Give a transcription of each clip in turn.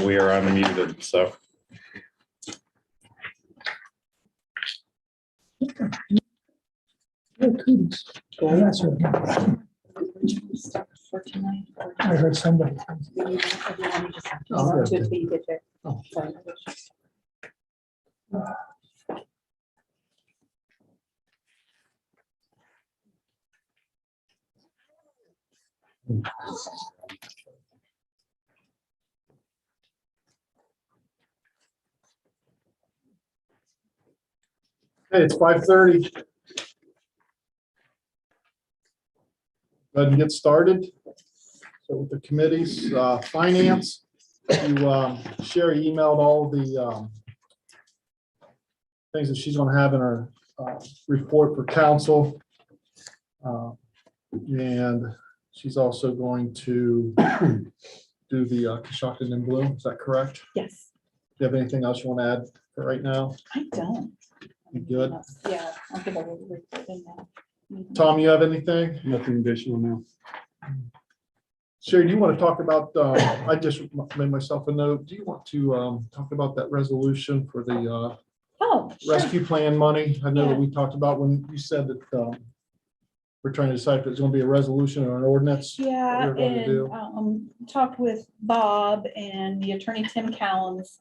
We are unmuted, so. For tonight. I heard somebody. To you get there. Oh. Sorry. Hey, it's 5:30. Go ahead and get started. So with the committees, finance, Sherry emailed all the things that she's going to have in her report for council. And she's also going to do the Coshocton in Bloom. Is that correct? Yes, Do you have anything else you want to add for right now? I don't. You good? Yeah, I'll give a little report in now. Tom, you have anything? Nothing additional now. Sherry, do you want to talk about, I just made myself a note. Do you want to talk about that resolution for the Oh, sure. rescue plan money? I know that Yeah. we talked about when you said that we're trying to decide if it's going to be a resolution or an ordinance. Yeah, we're going to do. and talked with Bob and the attorney Tim Callens.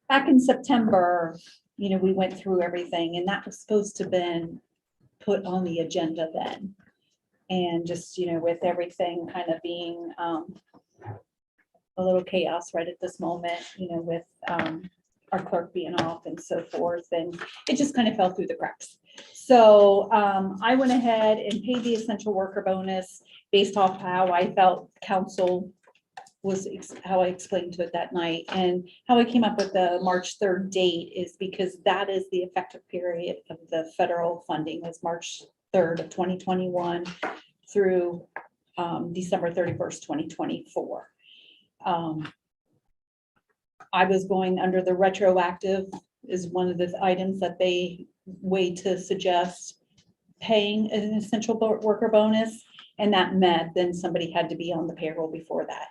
Back in September, we went through everything and that was supposed to have been put on the agenda then. And just, with everything kind of being a little chaos right at this moment, with our clerk being off and so forth, and it just kind of fell through the cracks. So I went ahead and paid the essential worker bonus based off how I felt council was, how I explained to it that night. And how I came up with the March 3rd date is because that is the effective period of the federal funding, was March 3rd of 2021 through December 31st, 2024. I was going under the retroactive is one of the items that they way to suggest paying an essential worker bonus, and that meant then somebody had to be on the payroll before that.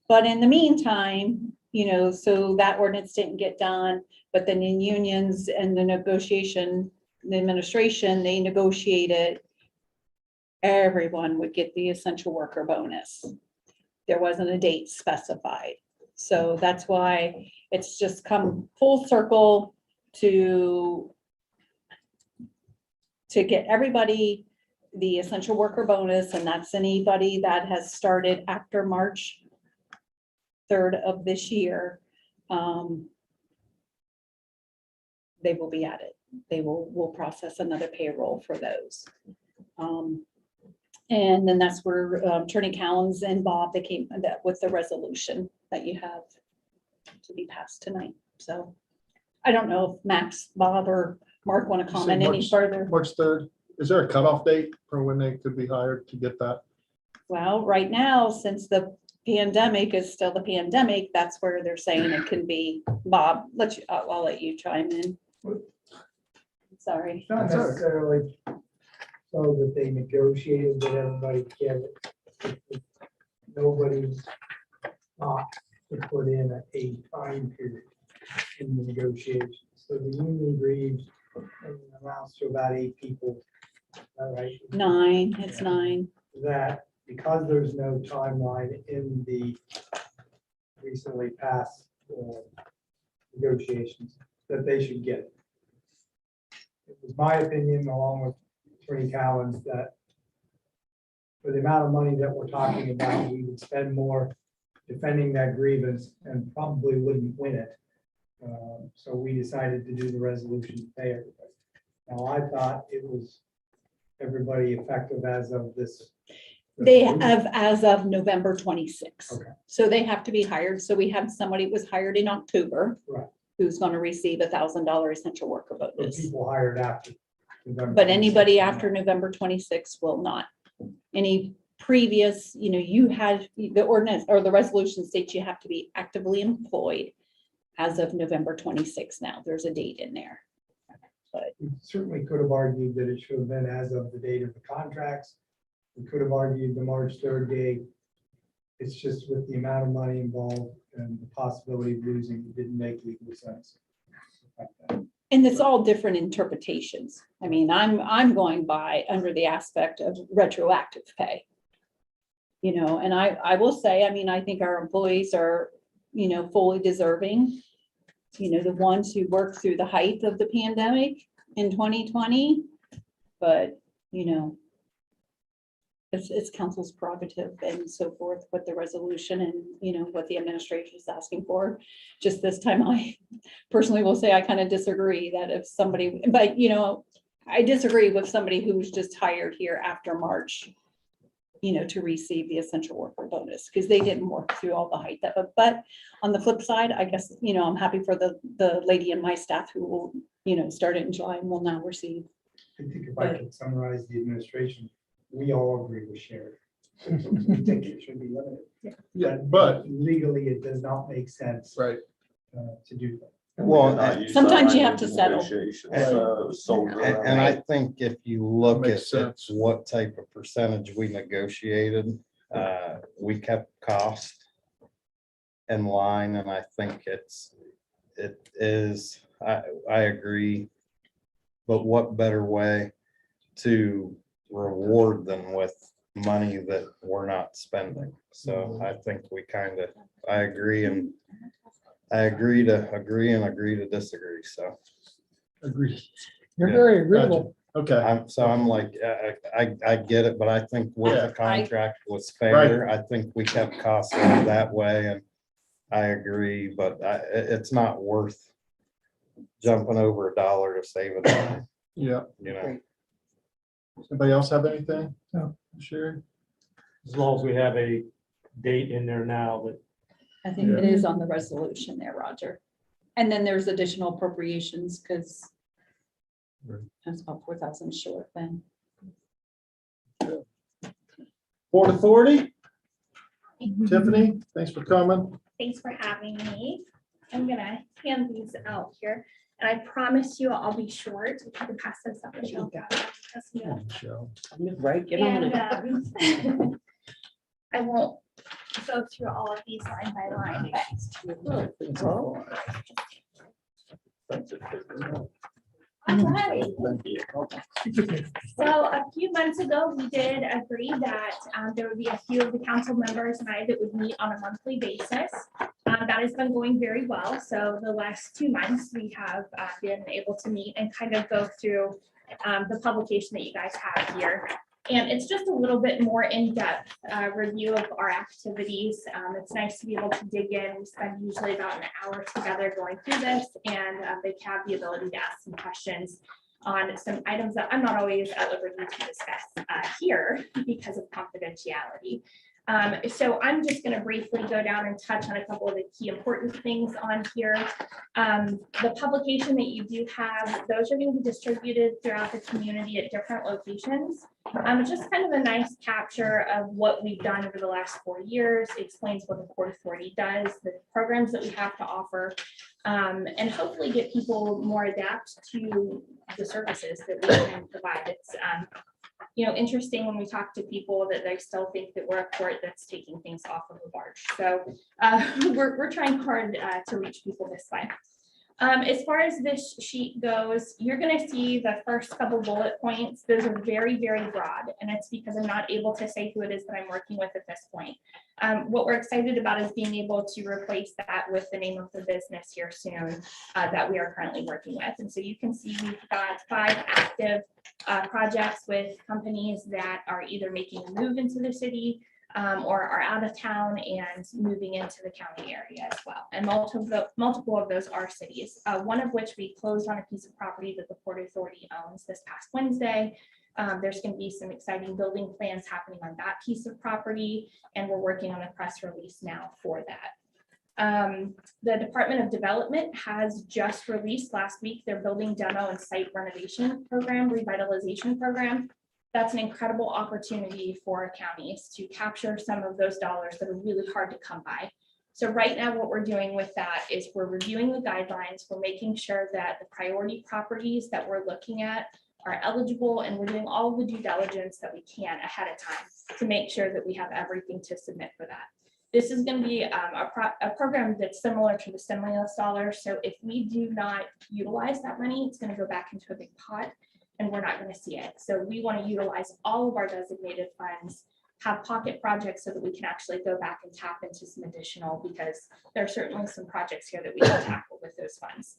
But in the meantime, so that ordinance didn't get done, but then in unions and the negotiation, the administration, they negotiated everyone would get the essential worker bonus. There wasn't a date specified. So that's why it's just come full circle to get everybody the essential worker bonus, and that's anybody that has started after March 3rd of this year. They will be added. We'll process another payroll for those. And then that's where Attorney Callens and Bob, they came with the resolution that you have to be passed tonight. So I don't know if Max, Bob, or Mark want to You said comment any further. March 3rd. Is there a cutoff date for when they could be hired to get that? Well, right now, since the pandemic is still the pandemic, that's where they're saying it can be. Bob, I'll let you chime in. Sorry. Not That's all right. necessarily so that they negotiated that everybody get it. Nobody's not to put in a time period in the negotiations. So the union agrees and amounts to about 8 people. All right. 9, it's 9. That because there's no timeline in the recently passed negotiations, that they should get it. It was my opinion, along with Attorney Callens, that for the amount of money that we're talking about, we would spend more defending that grievance and probably wouldn't win it. So we decided to do the resolution to pay everybody. Now, I thought it was everybody effective as of this. They have as of November 26th. Okay. So they have to be hired. So we have somebody who was hired in October. Right. Who's going to receive $1,000 essential worker For bonus. people hired after November. But anybody 26th. after November 26th will not. Any previous, you had the ordinance or the resolution states you have to be actively employed as of November 26th. Now there's a date in there. But We certainly could have argued that it should have been as of the date of the contracts. We could have argued the March 3rd date. It's just with the amount of money involved and the possibility of losing, it didn't make legal sense. And it's all different interpretations. I mean, I'm going by under the aspect of retroactive pay. You know, and I will say, I mean, I think our employees are, you know, fully deserving. You know, the ones who worked through the height of the pandemic in 2020, but, you know, it's council's prerogative and so forth with the resolution and, you know, what the administration is asking for. Just this time, I personally will say I kind of disagree that if somebody, but, you know, I disagree with somebody who was just hired here after March, you know, to receive the essential worker bonus, because they didn't work through all the height of it. But on the flip side, I guess, you know, I'm happy for the lady in my staff who will, you know, start it in July and will now receive. I think if I could summarize the administration, we all agree with Sherry. We think it should be limited. Yeah, but, Legally, it does not make sense right, to do that. Well, Sometimes you have to settle. and I think if you look Makes at sense. what type of percentage we negotiated, we kept cost in line, and I think it is, I agree. But what better way to reward them with money that we're not spending? So I think we kind of, I agree, and I agree to agree and agree to disagree. So agree. You're very agreeable. Okay, I'm like, I get it, but I think with Yeah. the contract was fair. I think we kept costs low that way, and I agree, but it's not worth jumping over $1 to save it, yeah. you know. Anybody else have anything? No. Sure. As long as we have a date in there now that I think it is on the resolution there, Roger. And then there's additional appropriations because that's about 4,000 short then. Port Authority, Tiffany, thanks for coming. Thanks for having me. I'm gonna hand these out here, and I promise you I'll be short. If you can pass this up, Michelle. Right, get on it. And, I won't go through all of these line by line, but. All right. So a few months ago, we did agree that there would be a few of the council members and I that would meet on a monthly basis. That has been going very well. So the last 2 months, we have been able to meet and kind of go through the publication that you guys have here. And it's just a little bit more in-depth review of our activities. It's nice to be able to dig in. We spend usually about an hour together going through this, and they have the ability to ask some questions on some items that I'm not always at liberty to discuss here because of confidentiality. So I'm just going to briefly go down and touch on a couple of the key important things on here. The publication that you do have, those are going to be distributed throughout the community at different locations. It's just kind of a nice capture of what we've done over the last 4 years. It explains what the Port Authority does, the programs that we have to offer, and hopefully get people more adapt to the services that we can provide. It's you know, interesting when we talk to people that they still think that we're a port that's taking things off of a barge. So we're trying hard to reach people this way. As far as this sheet goes, you're going to see the first couple bullet points. Those are very, very broad, and it's because I'm not able to say who it is that I'm working with at this point. What we're excited about is being able to replace that with the name of the business here soon that we are currently working with. And so you can see we've got 5 active projects with companies that are either making a move into the city or are out of town and moving into the county area as well. And multiple of those are cities, one of which we closed on a piece of property that the Port Authority owns this past Wednesday. There's going to be some exciting building plans happening on that piece of property, and we're working on a press release now for that. The Department of Development has just released last week their building demo and site renovation program, revitalization program. That's an incredible opportunity for counties to capture some of those dollars that are really hard to come by. So right now, what we're doing with that is we're reviewing the guidelines. We're making sure that the priority properties that we're looking at are eligible, and we're doing all the due diligence that we can ahead of time to make sure that we have everything to submit for that. This is going to be a program that's similar to the stimulus dollars. So if we do not utilize that money, it's going to go back into a big pot and we're not going to see it. So we want to utilize all of our designated funds, have pocket projects so that we can actually go back and tap into some additional, because there are certainly some projects here that we can tackle with those funds.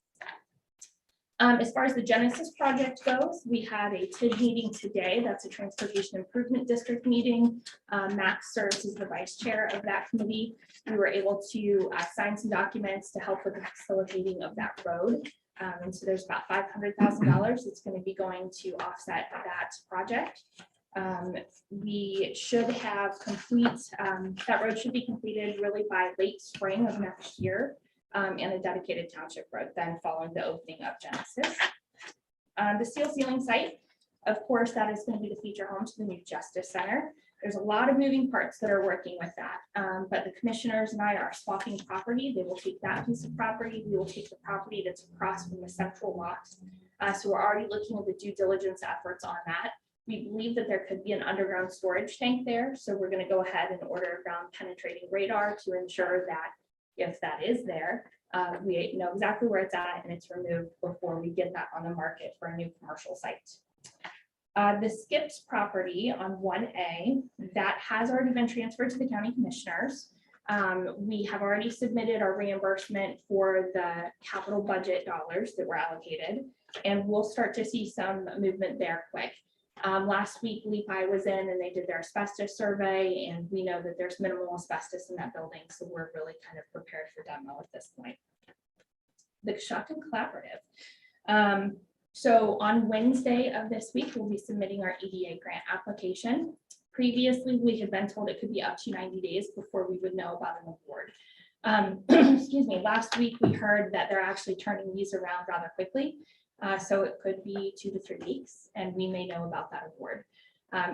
As far as the Genesis project goes, we had a TID meeting today. That's a Transportation Improvement District meeting. Max serves as the vice chair of that committee. We were able to sign some documents to help with the facilitating of that road. And so there's about $500,000 that's going to be going to offset that project. We should have that road should be completed really by late spring of next year. And a dedicated township road then following the opening of Genesis. The steel ceiling site, of course, that is going to be the feature home to the new Justice Center. There's a lot of moving parts that are working with that, but the commissioners and I are swapping property. They will take that piece of property. We will take the property that's across from the central lot. So we're already looking at the due diligence efforts on that. We believe that there could be an underground storage tank there. So we're going to go ahead and order ground penetrating radar to ensure that if that is there, we know exactly where it's at and it's removed before we get that on the market for a new commercial site. The Skips property on 1A, that has already been transferred to the county commissioners. We have already submitted our reimbursement for the capital budget dollars that were allocated, and we'll start to see some movement there quick. Last week, Levi was in and they did their asbestos survey, and we know that there's minimal asbestos in that building, so we're really kind of prepared for demo at this point. The Coshocton Collaborative. So on Wednesday of this week, we'll be submitting our EDA grant application. Previously, we had been told it could be up to 90 days before we would know about an award. Excuse me, last week we heard that they're actually turning these around rather quickly. So it could be 2 to 3 weeks, and we may know about that award.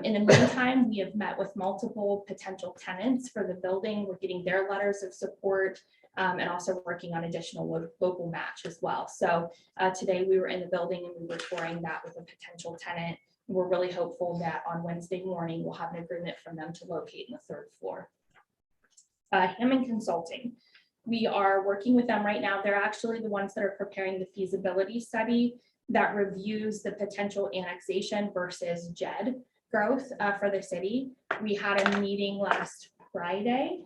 In the meantime, we have met with multiple potential tenants for the building. We're getting their letters of support and also working on additional local match as well. So today we were in the building and we were touring that with a potential tenant. We're really hopeful that on Wednesday morning, we'll have an agreement from them to locate in the 3rd floor. Hammond Consulting. We are working with them right now. They're actually the ones that are preparing the feasibility study that reviews the potential annexation versus JED growth for the city. We had a meeting last Friday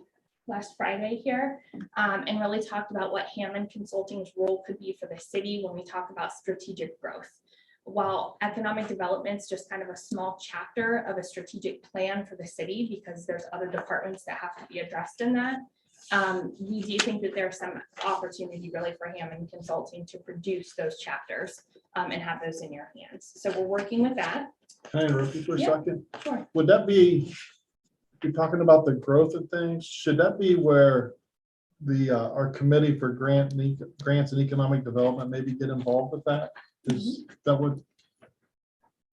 here, and really talked about what Hammond Consulting's role could be for the city when we talk about strategic growth. While economic development is just kind of a small chapter of a strategic plan for the city, because there's other departments that have to be addressed in that. We do think that there's some opportunity really for Hammond Consulting to produce those chapters and have those in your hands. So we're working with that. Can I interrupt you for a Yeah, second? sure. Would that be, you're talking about the growth of things, should that be where the, our committee for grants and economic development maybe get involved with that? Is that would,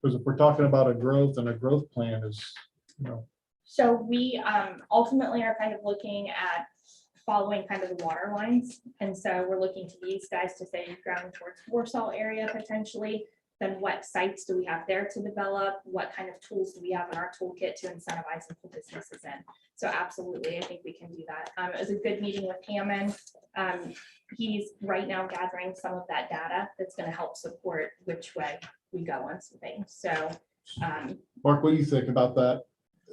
because if we're talking about a growth and a growth plan is, you know. So we ultimately are kind of looking at following kind of the water lines. And so we're looking to these guys to say ground towards Warsaw area potentially. Then what sites do we have there to develop? What kind of tools do we have in our toolkit to incentivize and pull businesses in? So absolutely, I think we can do that. It was a good meeting with Hammond. He's right now gathering some of that data that's going to help support which way we go on some things. So Mark, what do you think about that?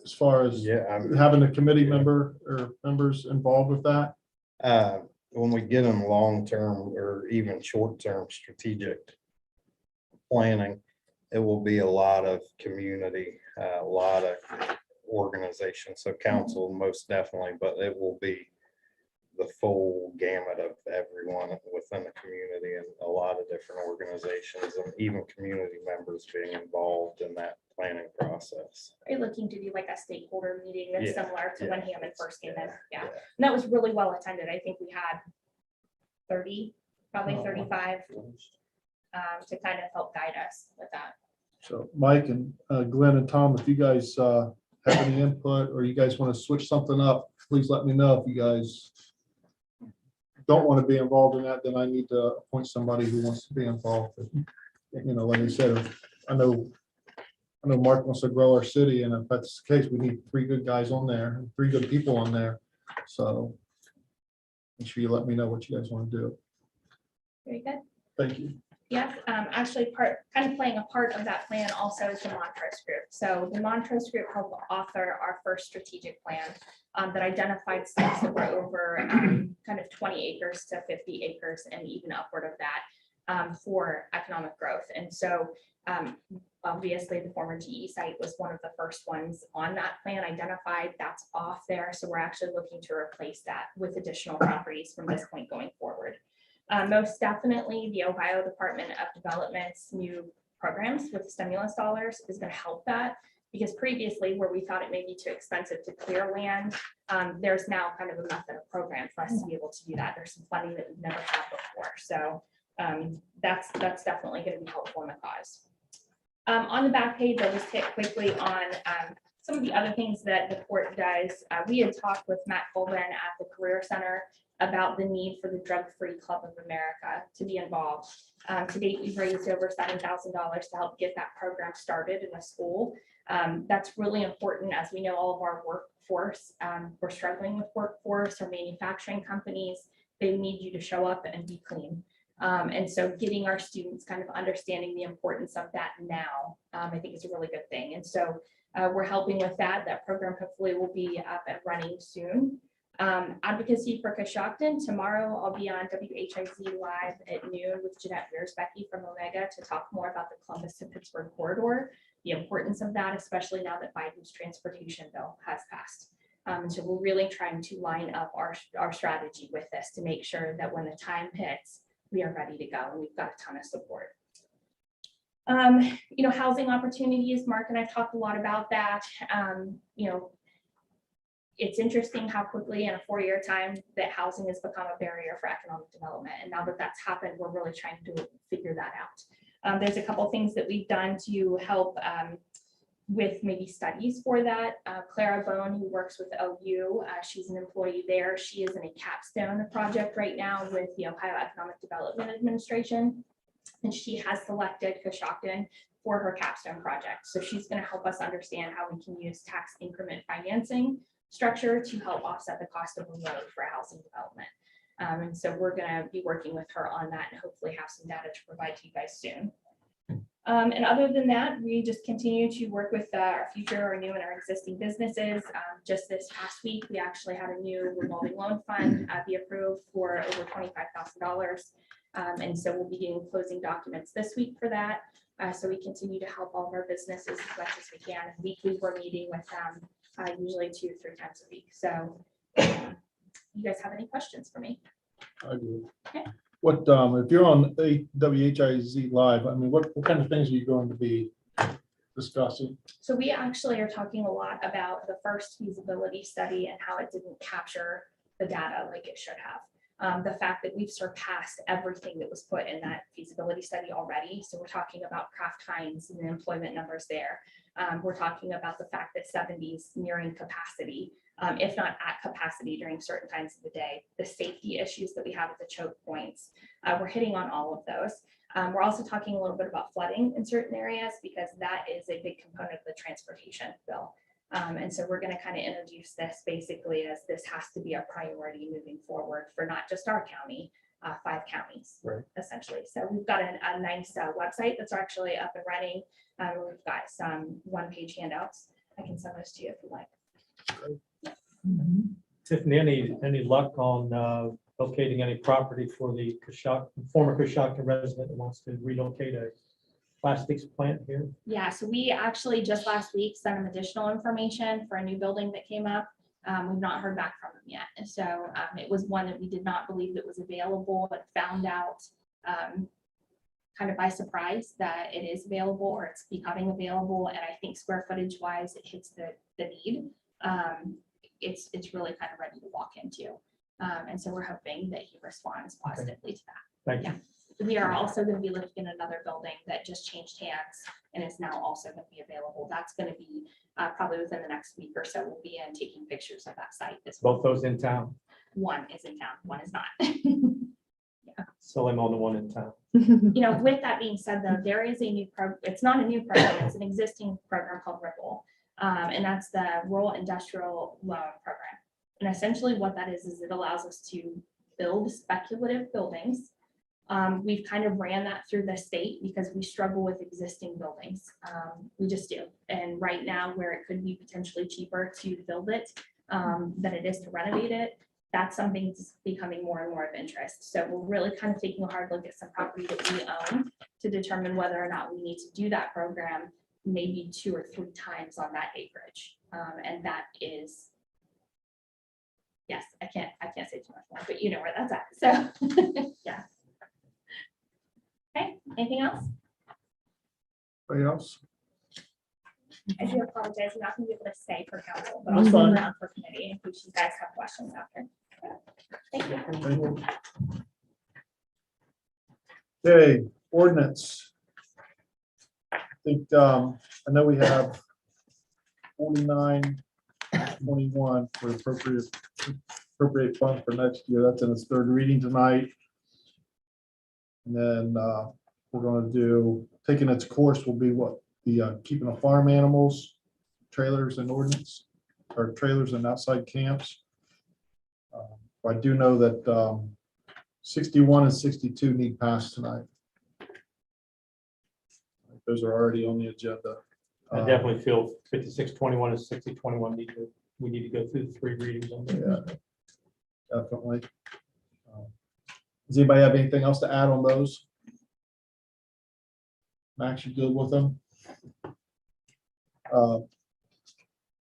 As far as Yeah, having a committee member or members involved with that? when we get in long-term or even short-term strategic planning, it will be a lot of community, a lot of organizations. So council most definitely, but it will be the full gamut of everyone within the community and a lot of different organizations and even community members being involved in that planning process. are you looking to do like a stakeholder meeting that's Yeah, similar to when yeah, Hammond first came in? yeah. Yeah, and that was really well attended. I think we had 30, probably Oh, wow. 35 to kind of help guide us with that. So Mike and Glenn and Tom, if you guys have any input or you guys want to switch something up, please let me know. If you guys don't want to be involved in that, then I need to appoint somebody who wants to be involved. You know, like I said, I know Mark wants to grow our city, and if that's the case, we need 3 good guys on there, 3 good people on there. So make sure you let me know what you guys want to do. Very good. Thank you. Yes, actually kind of playing a part of that plan also is the Montrose Group. So the Montrose Group helped author our first strategic plan that identified sites that were over kind of 20 acres to 50 acres and even upward of that for economic growth. And so obviously the former GE site was one of the first ones on that plan identified. That's off there. So we're actually looking to replace that with additional properties from this point going forward. Most definitely, the Ohio Department of Development's new programs with stimulus dollars is going to help that, because previously where we thought it may be too expensive to clear land, there's now kind of a method of program for us to be able to do that. There's some funding that we've never had before. So that's definitely going to be helpful in the cause. On the back page, I'll just hit quickly on some of the other things that the port does. We had talked with Matt Colvin at the Career Center about the need for the Drug-Free Club of America to be involved. To date, we've raised over $7,000 to help get that program started in the school. That's really important, as we know all of our workforce, we're struggling with workforce or manufacturing companies. They need you to show up and be clean. And so getting our students kind of understanding the importance of that now, I think is a really good thing. And so we're helping with that. That program hopefully will be up and running soon. Advocacy for Coshocton. Tomorrow I'll be on WHIZ live at noon with Jeanette Beersbecky from Omega to talk more about the Columbus to Pittsburgh corridor, the importance of that, especially now that Biden's transportation bill has passed. And so we're really trying to line up our strategy with this to make sure that when the time hits, we are ready to go and we've got a ton of support. You know, housing opportunities, Mark and I talked a lot about that. You know, it's interesting how quickly in a 4-year time that housing has become a barrier for economic development. And now that that's happened, we're really trying to figure that out. There's a couple things that we've done to help with maybe studies for that. Clara Bone, who works with OU, she's an employee there. She is in a capstone project right now with the Ohio Economic Development Administration. And she has selected Coshocton for her capstone project. So she's going to help us understand how we can use tax increment financing structure to help offset the cost of a road for housing development. And so we're going to be working with her on that and hopefully have some data to provide to you guys soon. And other than that, we just continue to work with our future, our new and our existing businesses. Just this past week, we actually had a new revolving loan fund be approved for over $25,000. And so we'll be getting closing documents this week for that. So we continue to help all of our businesses as much as we can. And weekly, we're meeting with them usually 2 or 3 times a week. So you guys have any questions for me? I do. Okay. What, if you're on WHIZ live, I mean, what kind of things are you going to be discussing? So we actually are talking a lot about the first feasibility study and how it didn't capture the data like it should have. The fact that we've surpassed everything that was put in that feasibility study already. So we're talking about Kraft Heinz and the employment numbers there. We're talking about the fact that 70's nearing capacity, if not at capacity during certain times of the day, the safety issues that we have at the choke points. We're hitting on all of those. We're also talking a little bit about flooding in certain areas because that is a big component of the transportation bill. And so we're going to kind of introduce this basically as this has to be a priority moving forward for not just our county, 5 counties, Right. essentially. So we've got a nice website that's actually up and running. We've got some 1-page handouts. I can send those to you if you like. Tiffany, any luck on locating any property for the former Coshocton resident that wants to relocate a plastics plant here? Yeah, so we actually just last week sent them additional information for a new building that came up. We've not heard back from them yet. And so it was one that we did not believe that was available, but found out kind of by surprise that it is available or it's becoming available. And I think square footage wise, it hits the need. It's really kind of ready to walk into. And so we're hoping that he responds positively to that. Thank you. Yeah. We are also going to be looking at another building that just changed hands and is now also going to be available. That's going to be probably within the next week or so. We'll be in taking pictures of that site. Both those in town. One is in town, one is not. Sell them on the one in town. You know, with that being said, though, there is a new program. It's not a new program. It's an existing program called Ripple. And that's the Rural Industrial Loan Program. And essentially what that is it allows us to build speculative buildings. We've kind of ran that through the state because we struggle with existing buildings. We just do. And right now, where it could be potentially cheaper to build it than it is to renovate it, that's something that's becoming more and more of interest. So we're really kind of taking a hard look at some property that we own to determine whether or not we need to do that program maybe 2 or 3 times on that acreage. And that is, yes, I can't say too much more, but you know where that's at. So, yeah. Okay, anything else? Anybody else? I do apologize, I'm not gonna be able to stay for council, but I'll That's stick fine. around for committee in case you guys have questions after. Thank you. Okay, ordinance. I think, I know we have 4921 for appropriate funds for next year. That's in its 3rd reading tonight. And then we're going to do, taking its course will be what, the keeping of farm animals, trailers and ordinance, or trailers and outside camps. I do know that 61 and 62 need passed tonight. Those are already on the agenda. I definitely feel 5621 and 6021 we need to go through the 3 readings on that. Yeah, definitely. Does anybody have anything else to add on those? Max, you good with them?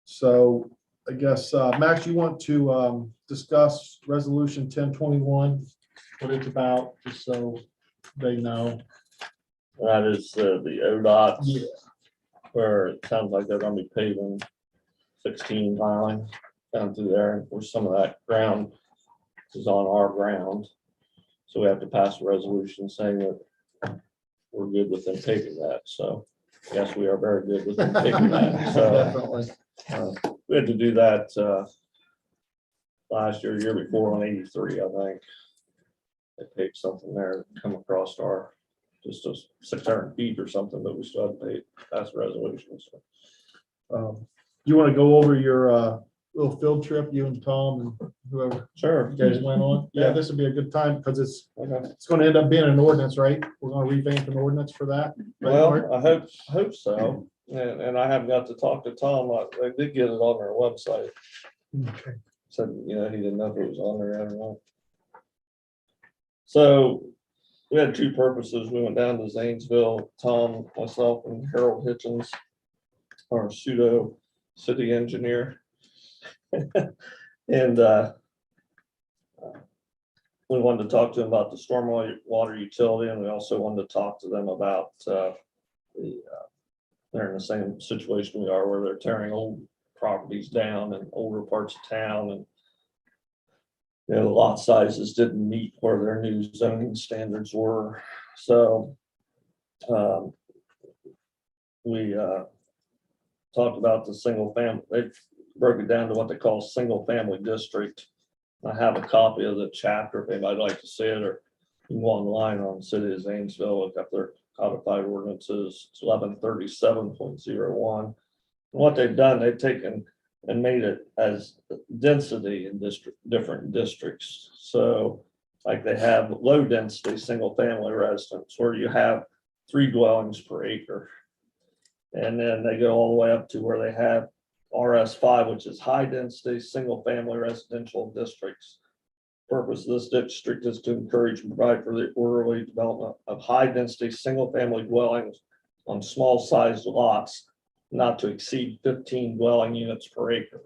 So I guess, Max, you want to discuss resolution 1021, what it's about, just so they know. That is the ODOT, where it sounds like they're gonna be paving 16 miles down through there, where some of that ground is on our ground. So we have to pass a resolution saying that we're good with them taking that. So yes, we are very good with them taking that. So Definitely. we had to do that last year, year before on 83, I think. They paid something there to come across our, just a 600 feet or something, but we still had to pay, pass a resolution. So You want to go over your little field trip, you and Tom and whoever sure. you guys went on? Yeah, Yeah. this would be a good time because it's Okay. going to end up being an ordinance, right? We're going to revamp an ordinance for that. Right, Mark? Well, I hope so. And I haven't got to talk to Tom. They did get it on their website. Okay. Said, you know, he didn't know if it was on there. I don't know. So we had 2 purposes. We went down to Zanesville, Tom, myself, and Harold Hitchens, our pseudo city engineer. And we wanted to talk to them about the stormwater utility, and we also wanted to talk to them about they're in the same situation we are, where they're tearing old properties down in older parts of town, and you know, the lot sizes didn't meet where their new zoning standards were. So we talked about the single family. They broke it down to what they call single family district. I have a copy of the chapter if anybody'd like to see it, or you can go online on City of Zanesville, look up their codified ordinances. It's 1137.01. What they've done, they've taken and made it as density in different districts. So like they have low density single family residence where you have 3 dwellings per acre. And then they go all the way up to where they have RS5, which is high density single family residential districts. Purpose of this district is to encourage and provide for the orderly development of high density single family dwellings on small sized lots, not to exceed 15 dwelling units per acre.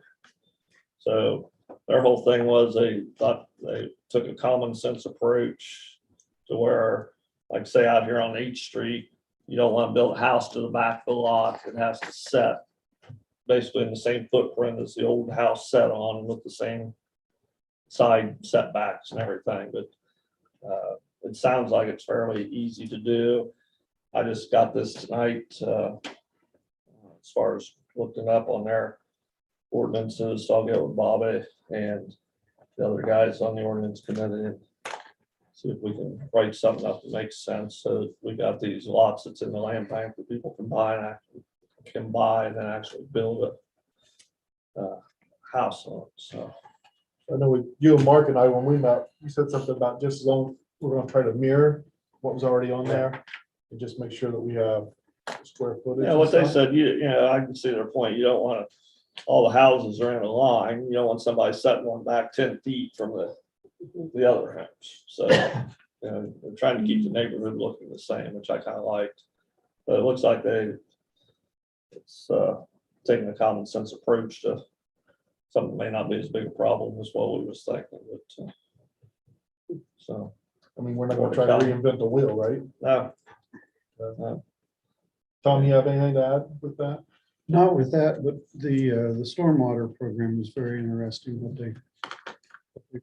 So their whole thing was they thought they took a common sense approach to where, like say out here on H Street, you don't want to build a house to the back of the lot. It has to set basically in the same footprint as the old house set on, with the same side setbacks and everything. But it sounds like it's fairly easy to do. I just got this tonight as far as looking up on their ordinances. So I'll get with Bobby and the other guys on the ordinance committee and see if we can write something up that makes sense. So we got these lots that's in the land bank that people can buy and then actually build a house on. So I know you and Mark and I, when we met, you said something about just as long, we're gonna try to mirror what was already on there. And just make sure that we have square footage. Yeah, and what they stuff. said, I can see their point. You don't want all the houses are in a line. You don't want somebody setting one back 10 feet from the other house. So, they're trying to keep the neighborhood looking the same, which I kind of liked. But it looks like it's taking a common sense approach to something may not be as big a problem as what we was thinking, but, so, I mean, we're not gonna try to reinvent the wheel, right? no. Tom, you have anything to add with that? Not with that, but the stormwater program was very interesting, what they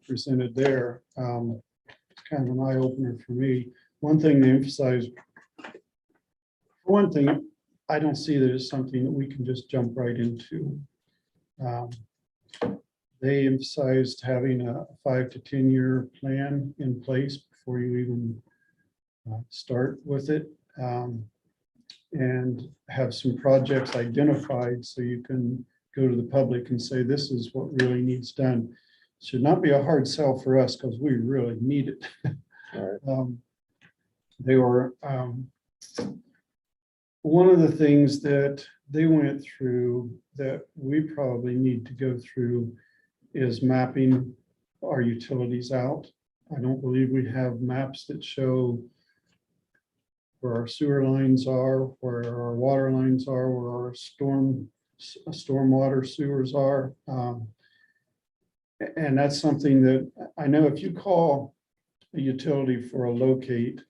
presented there. It's kind of an eye opener for me. One thing they emphasized, for one thing, I don't see that as something that we can just jump right into. They emphasized having a 5 to 10 year plan in place before you even start with it. And have some projects identified so you can go to the public and say, this is what really needs done. Should not be a hard sell for us because we really need it. All right. They were, one of the things that they went through that we probably need to go through is mapping our utilities out. I don't believe we have maps that show where our sewer lines are, where our water lines are, where our stormwater sewers are. And that's something that I know if you call a utility for a locate,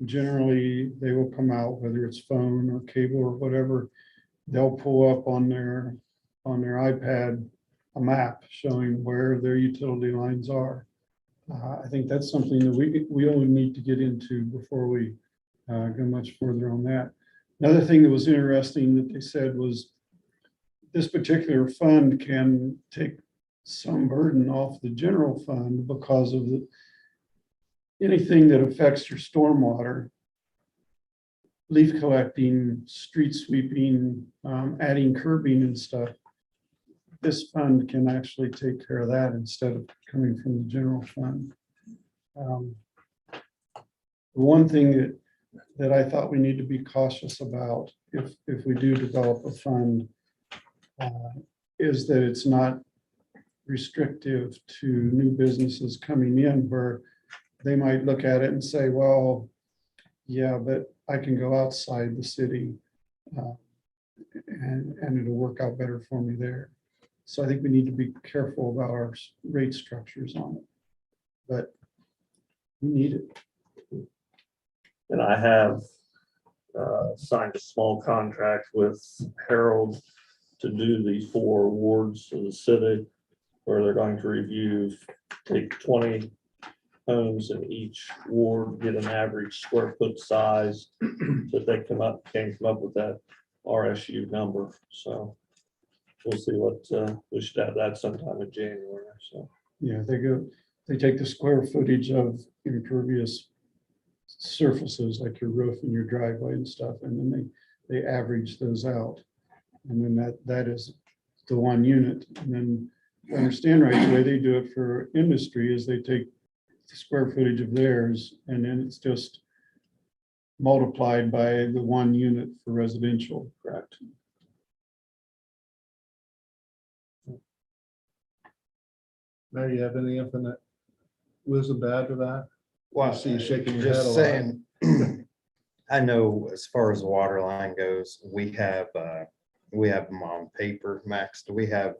generally they will come out, whether it's phone or cable or whatever, they'll pull up on their iPad a map showing where their utility lines are. I think that's something that we only need to get into before we go much further on that. Another thing that was interesting that they said was this particular fund can take some burden off the general fund because of anything that affects your stormwater, leaf collecting, street sweeping, adding curbing and stuff. This fund can actually take care of that instead of coming from the general fund. The one thing that I thought we need to be cautious about if we do develop a fund is that it's not restrictive to new businesses coming in where they might look at it and say, well, yeah, but I can go outside the city and it'll work out better for me there. So I think we need to be careful about our rate structures on it, but we need it. And I have signed a small contract with Harold to do the 4 wards of the city where they're going to review, take 20 homes in each ward, get an average square foot size that they can come up with that RSU number. So we'll see what we should have that sometime in January. So Yeah, they take the square footage of impervious surfaces like your roof and your driveway and stuff, and then they average those out. And then that is the 1 unit. And then if I understand right, the way they do it for industry is they take the square footage of theirs and then it's just multiplied by the 1 unit for residential. correct. Mary, you have any infinite wisdom to add to that? Well, I see you shaking your head a just lot. saying, I know as far as the water line goes, we have them on paper, Max. Do we have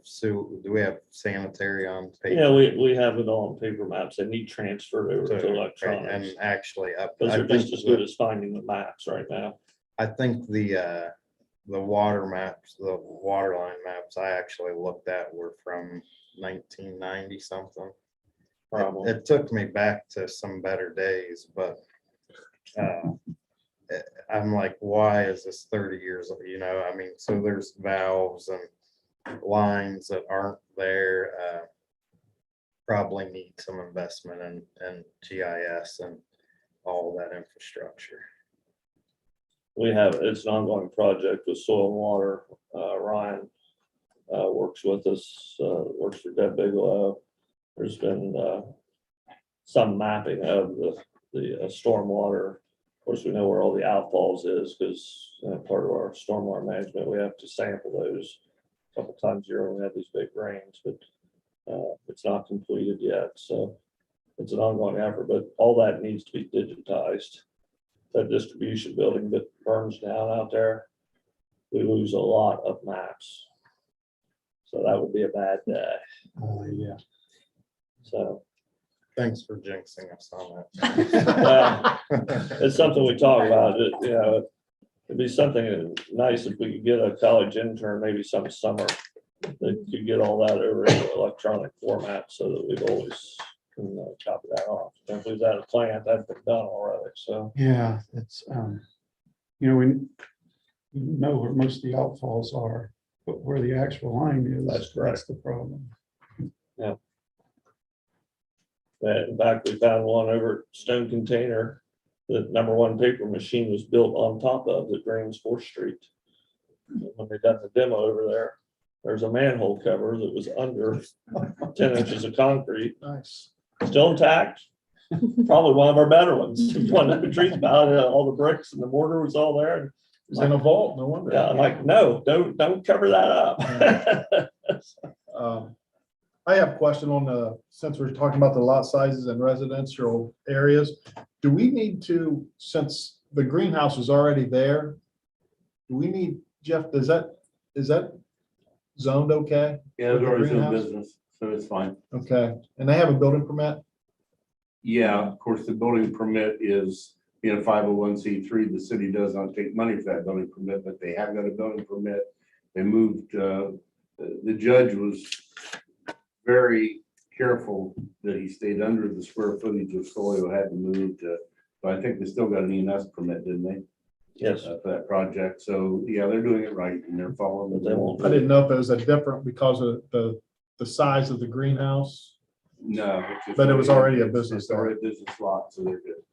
sanitary on paper? Yeah, we have it on paper maps. They need transferred over to electronics. And actually, Those I are just think as good as finding the maps right now. I think the water maps, the water line maps I actually looked at were from 1990 something. Probably. It took me back to some better days, but I'm like, why is this 30 years? I mean, so there's valves and lines that aren't there. Probably need some investment in GIS and all that infrastructure. It's an ongoing project with soil and water. Ryan works with us, works for Deb Bigelow. there's been some mapping of the stormwater. Of course, we know where all the outfalls is because part of our stormwater management, we have to sample those a couple times a year when we have these big rains, but it's not completed yet. So it's an ongoing effort, but all that needs to be digitized. That distribution building that burns down out there, we lose a lot of maps. So that would be a bad day. Yeah. So Thanks for jinxing us on Well, that. it's something we talk about. It'd be something nice if we could get a college intern, maybe some summer, that could get all that over in electronic format so that we've always can copy that off. If we was at a plant, that's been done already. So Yeah, it's, we know where most of the outfalls are, but where the actual line is, That's correct. that's the problem. in fact, we found one over at Stone Container. The #1 paper machine was built on top of that drains 4th Street. When they done the demo over there, there's a manhole cover that was under 10 inches of concrete, Nice. still intact. Probably one of our better ones. One of the trees about it, all the bricks and the mortar was all there. It's in a vault, no wonder. Yeah, I'm like, no, don't cover that up. I have a question on since we're talking about the lot sizes and residential areas, do we need to, since the greenhouse is already there, do we need, Jeff, is that zoned okay? Yeah, With it's the already doing greenhouse? business, so it's fine. Okay, and they have a building permit? Yeah, of course, the building permit is in a 501c3. The city does not take money for that building permit, but they have got a building permit. They moved, the judge was very careful that he stayed under the square footage of soil had to move to, but I think they still got an ENS permit, didn't they? Yes, For that project. So, yeah, they're doing it right and they're following. but they won't. I didn't know if it was a different because of the size of the greenhouse. No. it's just- But it was already a business It's already a business lot, so they're good.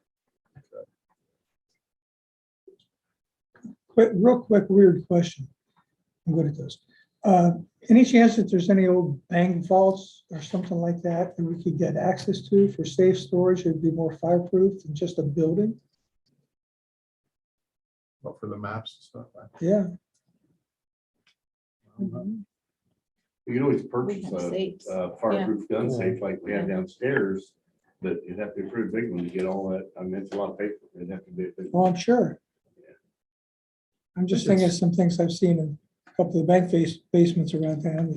Real quick, weird question. I'm good at this. Any chance that there's any old bank vaults or something like that that we could get access to for safe storage? It'd be more fireproof than just a building? Well, for the maps and stuff. Yeah. You can always purchase have safes. a fireproof gun Yeah. safe like we have downstairs, but you'd have to be a pretty big one to get all that. I mean, it's a lot of paper. It'd have to be a big. Well, I'm sure. I'm just thinking of some things I've seen in a couple of bank basements around town.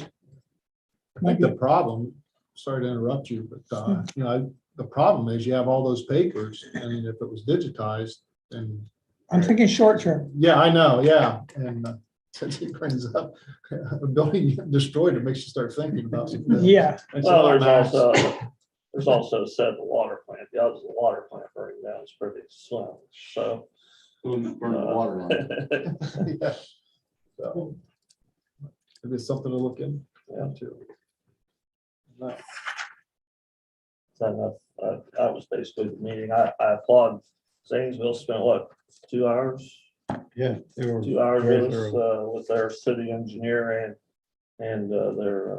I think the problem, sorry to interrupt you, but, the problem is you have all those papers and if it was digitized and, I'm thinking short term. yeah, I know, yeah. And since he brings up a building destroyed, it makes you start thinking about. Yeah. It's a Well, lot of there's maps. also said the water plant, the other water plant burning down is pretty slim, so. Burn the water line. Yeah. So, it is something to look into. No. So that was basically the meeting. I applaud Zanesville spent what, 2 hours? Yeah. they were 2 hours very with thorough. with their city engineer and their,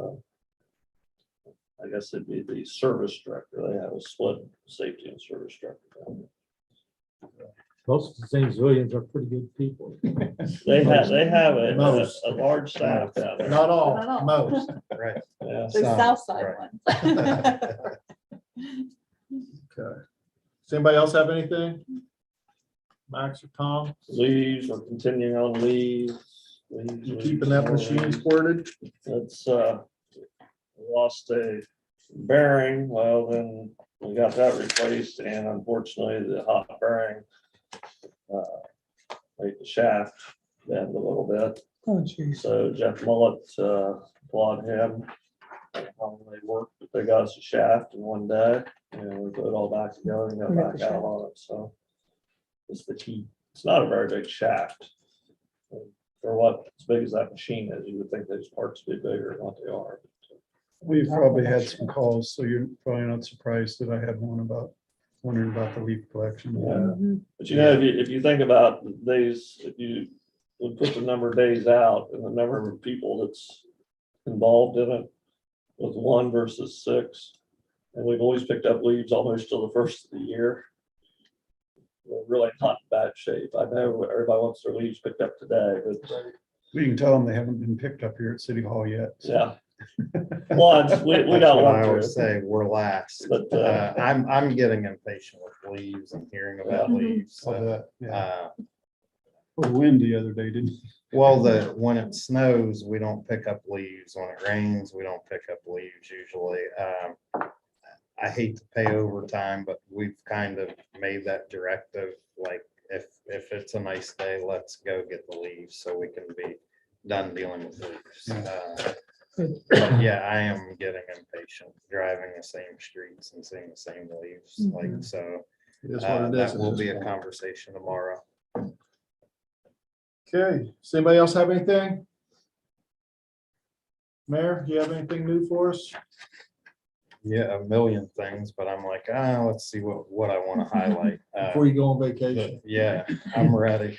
I guess it'd be the service director. They have a split safety and service director. down Most of the Zanesvillians are pretty good people. there. They have Most. a large staff down there. Not Not all. all, most. Right. Yeah. Those Some, south side right. ones. Okay. Does anybody else have anything? Max or Tom? Leaves, we're continuing on leaves. You keeping that machine squirted? It's lost a bearing. Well, then we got that replaced and unfortunately the hot bearing made the shaft bend a little bit. Oh, geez. So Jeff Mullet, applaud him. How they worked, but they got us a shaft in one day and we put it all back together and got We got back the out shaft. on it. So it's the key. It's not a very big shaft. For what as big as that machine is, you would think those parts would be bigger than what they are. We've probably had some calls, so you're probably not surprised that I had one wondering about the leaf collection. Yeah. But you know, if you think about these, if you would put the number of days out and the number of people that's involved in it with 1 versus 6, And we've always picked up leaves almost till the first of the year. We're really not in bad shape. I know everybody wants their leaves picked up today, but We can tell them they haven't been picked up here at City Hall yet. yeah. Once, we That's don't what I want always to. say, we're last. But, I'm getting impatient with leaves and hearing about Yeah. leaves. Saw So, that, yeah. uh, The wind the other day, didn't. Well, when it snows, we don't pick up leaves. When it rains, we don't pick up leaves usually. I hate to pay overtime, but we've kind of made that directive, like, if it's a nice day, let's go get the leaves so we can be done dealing with leaves. But yeah, I am getting impatient driving the same streets and seeing the same leaves, like, so. It is what it is That at will this be a point. conversation tomorrow. Okay, does anybody else have anything? Mayor, you have anything new for us? Yeah, a million things, but I'm like, let's see what I want to highlight. Before you go on vacation? Yeah, I'm ready.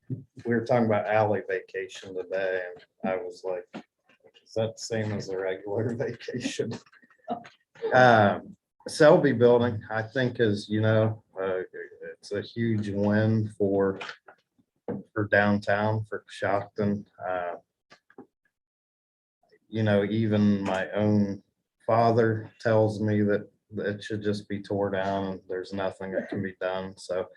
We were talking about alley vacation today, and I was like, is that the same as a regular vacation? Selby Building, I think is, it's a huge win for downtown, for Coshocton. Even my own father tells me that it should just be tore down and there's nothing that can be done. So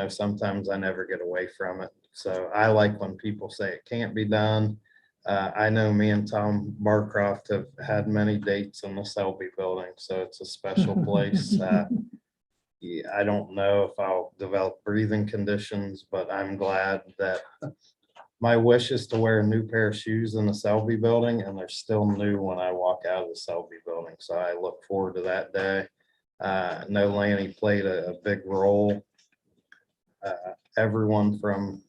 sometimes I never get away from it. So I like when people say it can't be done. I know me and Tom Barcroft have had many dates in the Selby Building, so it's a special place. Yeah, I don't know if I'll develop breathing conditions, but I'm glad that my wish is to wear a new pair of shoes in the Selby Building, and they're still new when I walk out of the Selby Building. So I look forward to that day. I know Lanny played a big role. Everyone from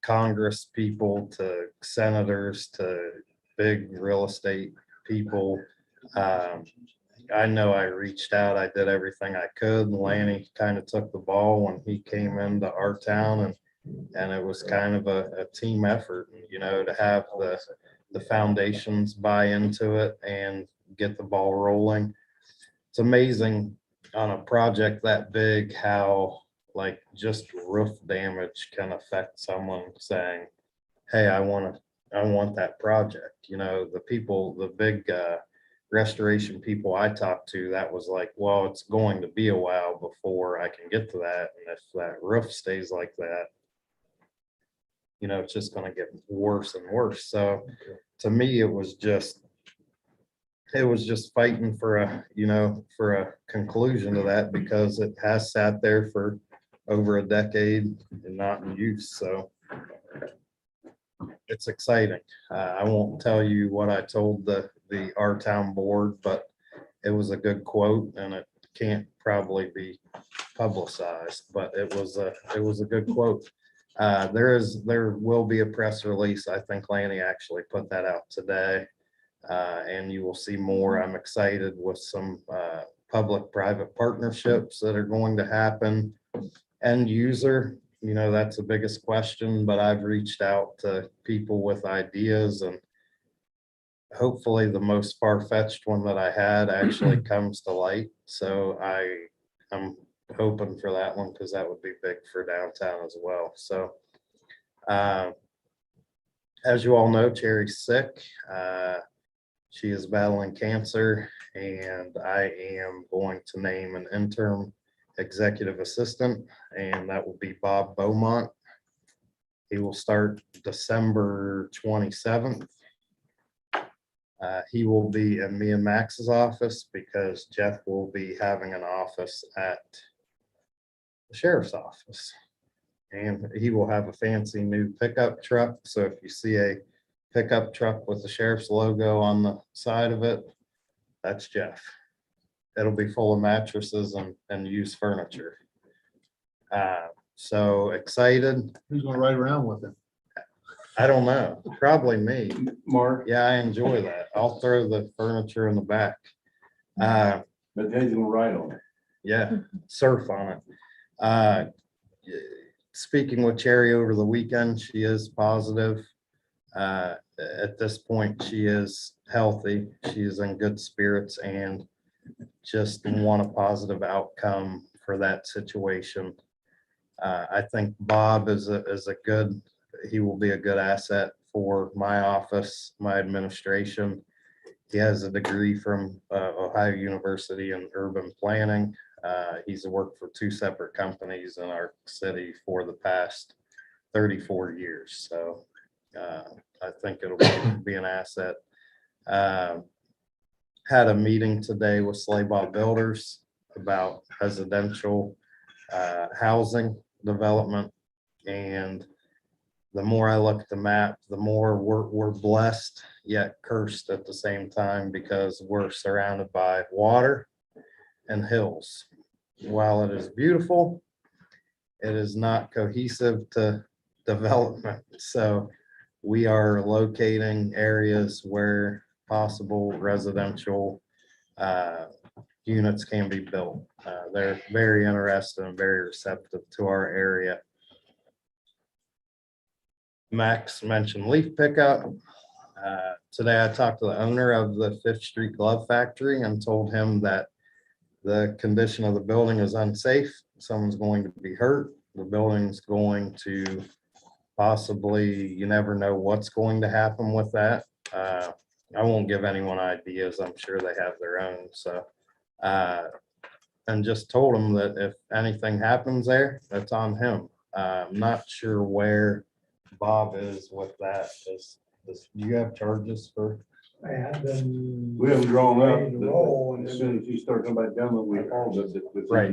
Congress people to senators to big real estate people. I know I reached out, I did everything I could. Lanny kind of took the ball when he came into our town, and it was kind of a team effort, to have the foundations buy into it and get the ball rolling. It's amazing on a project that big, how like just roof damage can affect someone saying, hey, I want that project. The big restoration people I talked to, that was like, well, it's going to be a while before I can get to that. And if that roof stays like that, it's just going to get worse and worse. So to me, it was just fighting for a conclusion to that, because it has sat there for over a decade and not in use. So it's exciting. I won't tell you what I told the our town board, but it was a good quote, and it can't probably be publicized, but it was a good quote. There will be a press release. I think Lanny actually put that out today, and you will see more. I'm excited with some public-private partnerships that are going to happen. End user, that's the biggest question, but I've reached out to people with ideas, and hopefully the most far-fetched one that I had actually comes to light. So I'm hoping for that one, because that would be big for downtown as well. So as you all know, Cherry's sick. She is battling cancer, and I am going to name an interim executive assistant, and that will be Bob Beaumont. He will start December 27th. He will be in me and Max's office, because Jeff will be having an office at the sheriff's office. And he will have a fancy new pickup truck. So if you see a pickup truck with the sheriff's logo on the side of it, that's Jeff. It'll be full of mattresses and used furniture. So excited. Who's gonna ride around with him? I don't know, probably me. Mark, Yeah, I enjoy that. I'll throw the furniture in the back. but then he's gonna ride on it. Yeah, surf on it. Speaking with Cherry over the weekend, she is positive. At this point, she is healthy. She is in good spirits, and just want a positive outcome for that situation. I think Bob is a good, he will be a good asset for my office, my administration. He has a degree from Ohio University in urban planning. He's worked for 2 separate companies in our city for the past 34 years. So I think it'll be an asset. Had a meeting today with Slaybaugh Builders about residential housing development. And the more I look at the map, the more we're blessed yet cursed at the same time, because we're surrounded by water and hills. While it is beautiful, it is not cohesive to development. So we are locating areas where possible residential units can be built. They're very interested and very receptive to our area. Max mentioned leaf pickup. Today I talked to the owner of the 5th Street Glove Factory and told him that the condition of the building is unsafe. Someone's going to be hurt. The building's going to possibly, you never know what's going to happen with that. I won't give anyone ideas. I'm sure they have their own. So, and just told him that if anything happens there, that's on him. I'm not sure where Bob is with that. Do you have charges for? I had them. We haven't drawn ready to roll, up. and As then soon as you start talking about demo, we called it. Right.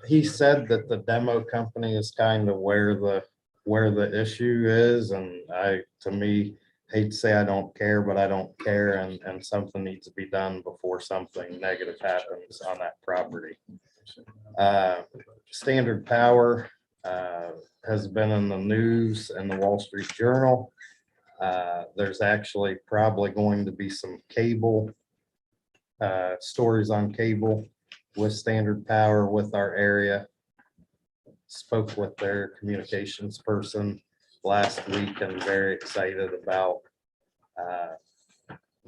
He said that the demo company is kind of where the issue is, and to me, hate to say I don't care, but I don't care, and something needs to be done before something negative happens on that property. Standard Power has been in the news in the Wall Street Journal. There's actually probably going to be some cable stories on cable with Standard Power with our area. Spoke with their communications person last week and very excited about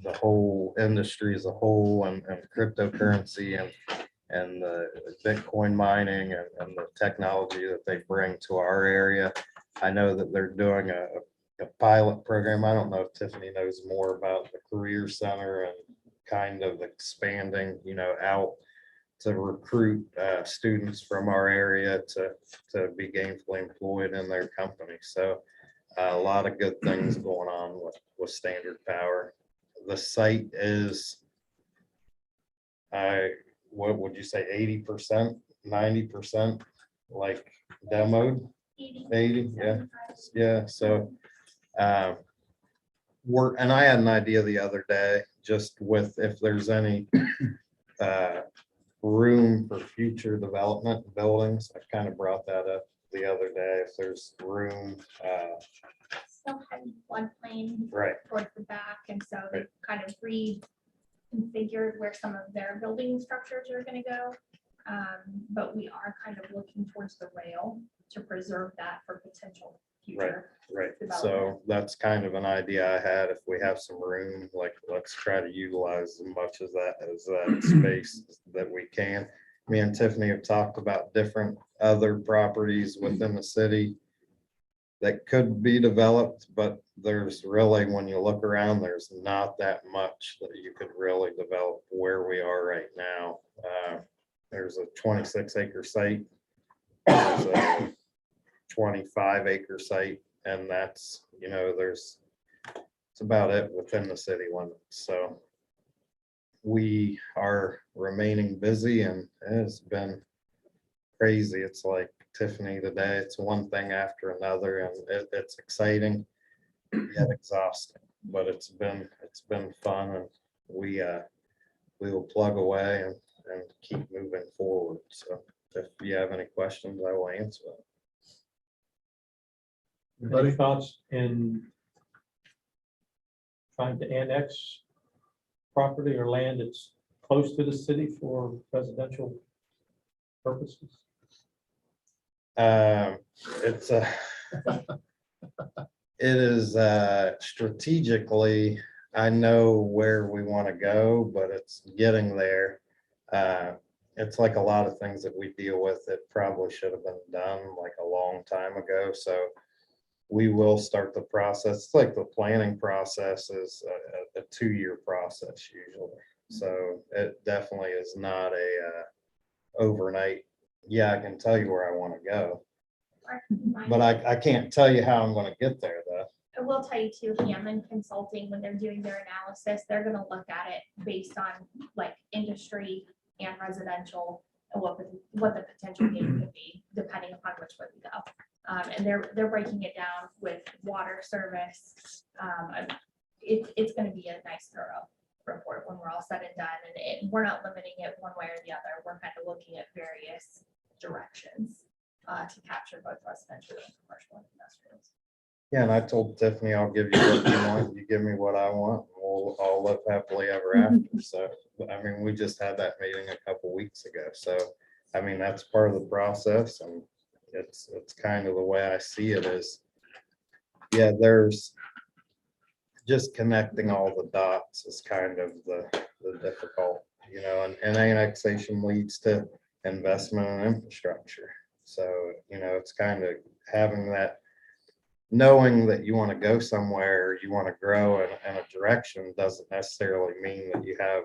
the whole industry as a whole, and cryptocurrency and the Bitcoin mining and the technology that they bring to our area. I know that they're doing a pilot program. I don't know if Tiffany knows more about the Career Center and kind of expanding, out to recruit students from our area to be gainfully employed in their company. So a lot of good things going on with Standard Power. The site is, what would you say, 80%, 90%, like demoed? 80, yeah. Yeah, so and I had an idea the other day, just with if there's any room for future development buildings. I kind of brought that up the other day. If there's room, Still heavy floodplain right, towards the back, and so they Right. kind of reconfigured where some of their building structures are gonna go. But we are kind of looking towards the rail to preserve that for potential future. right. So Development. that's kind of an idea I had. If we have some room, like, let's try to utilize as much as that space that we can. Me and Tiffany have talked about different other properties within the city that could be developed, but there's really, when you look around, there's not that much that you could really develop where we are right now. There's a 26-acre site, there's a 25-acre site, and that's, it's about it within the city limits. So we are remaining busy, and it's been crazy. It's like Tiffany today, it's one thing after another, and it's exciting yet exhausting, but it's been fun, and we will plug away and keep moving forward. So if you have any questions, I will answer them. Any Anybody? thoughts in trying to annex property or land that's close to the city for residential purposes? It's it is strategically, I know where we want to go, but it's getting there. It's like a lot of things that we deal with that probably should have been done like a long time ago. So we will start the process. It's like the planning process is a 2-year process usually. So it definitely is not a overnight. Yeah, I can tell you where I want to go, but I can't tell you how I'm going to get there though. I will tell you too, Hammond Consulting, when they're doing their analysis, they're gonna look at it based on like industry and residential and what the potential gain could be, depending upon which way we go. And they're breaking it down with water service. It's gonna be a nice thorough report when we're all said and done, and we're not limiting it one way or the other. We're kind of looking at various directions to capture both residential and commercial and industrials. Yeah, and I told Tiffany, I'll give you what you want, you give me what I want, we'll all live happily ever after. So, I mean, we just had that meeting a couple weeks ago. So, I mean, that's part of the process, and it's kind of the way I see it is, yeah, there's just connecting all the dots is kind of the difficult, you know, and annexation leads to investment in infrastructure. So, you know, it's kind of having that, knowing that you want to go somewhere, you want to grow in a direction doesn't necessarily mean that you have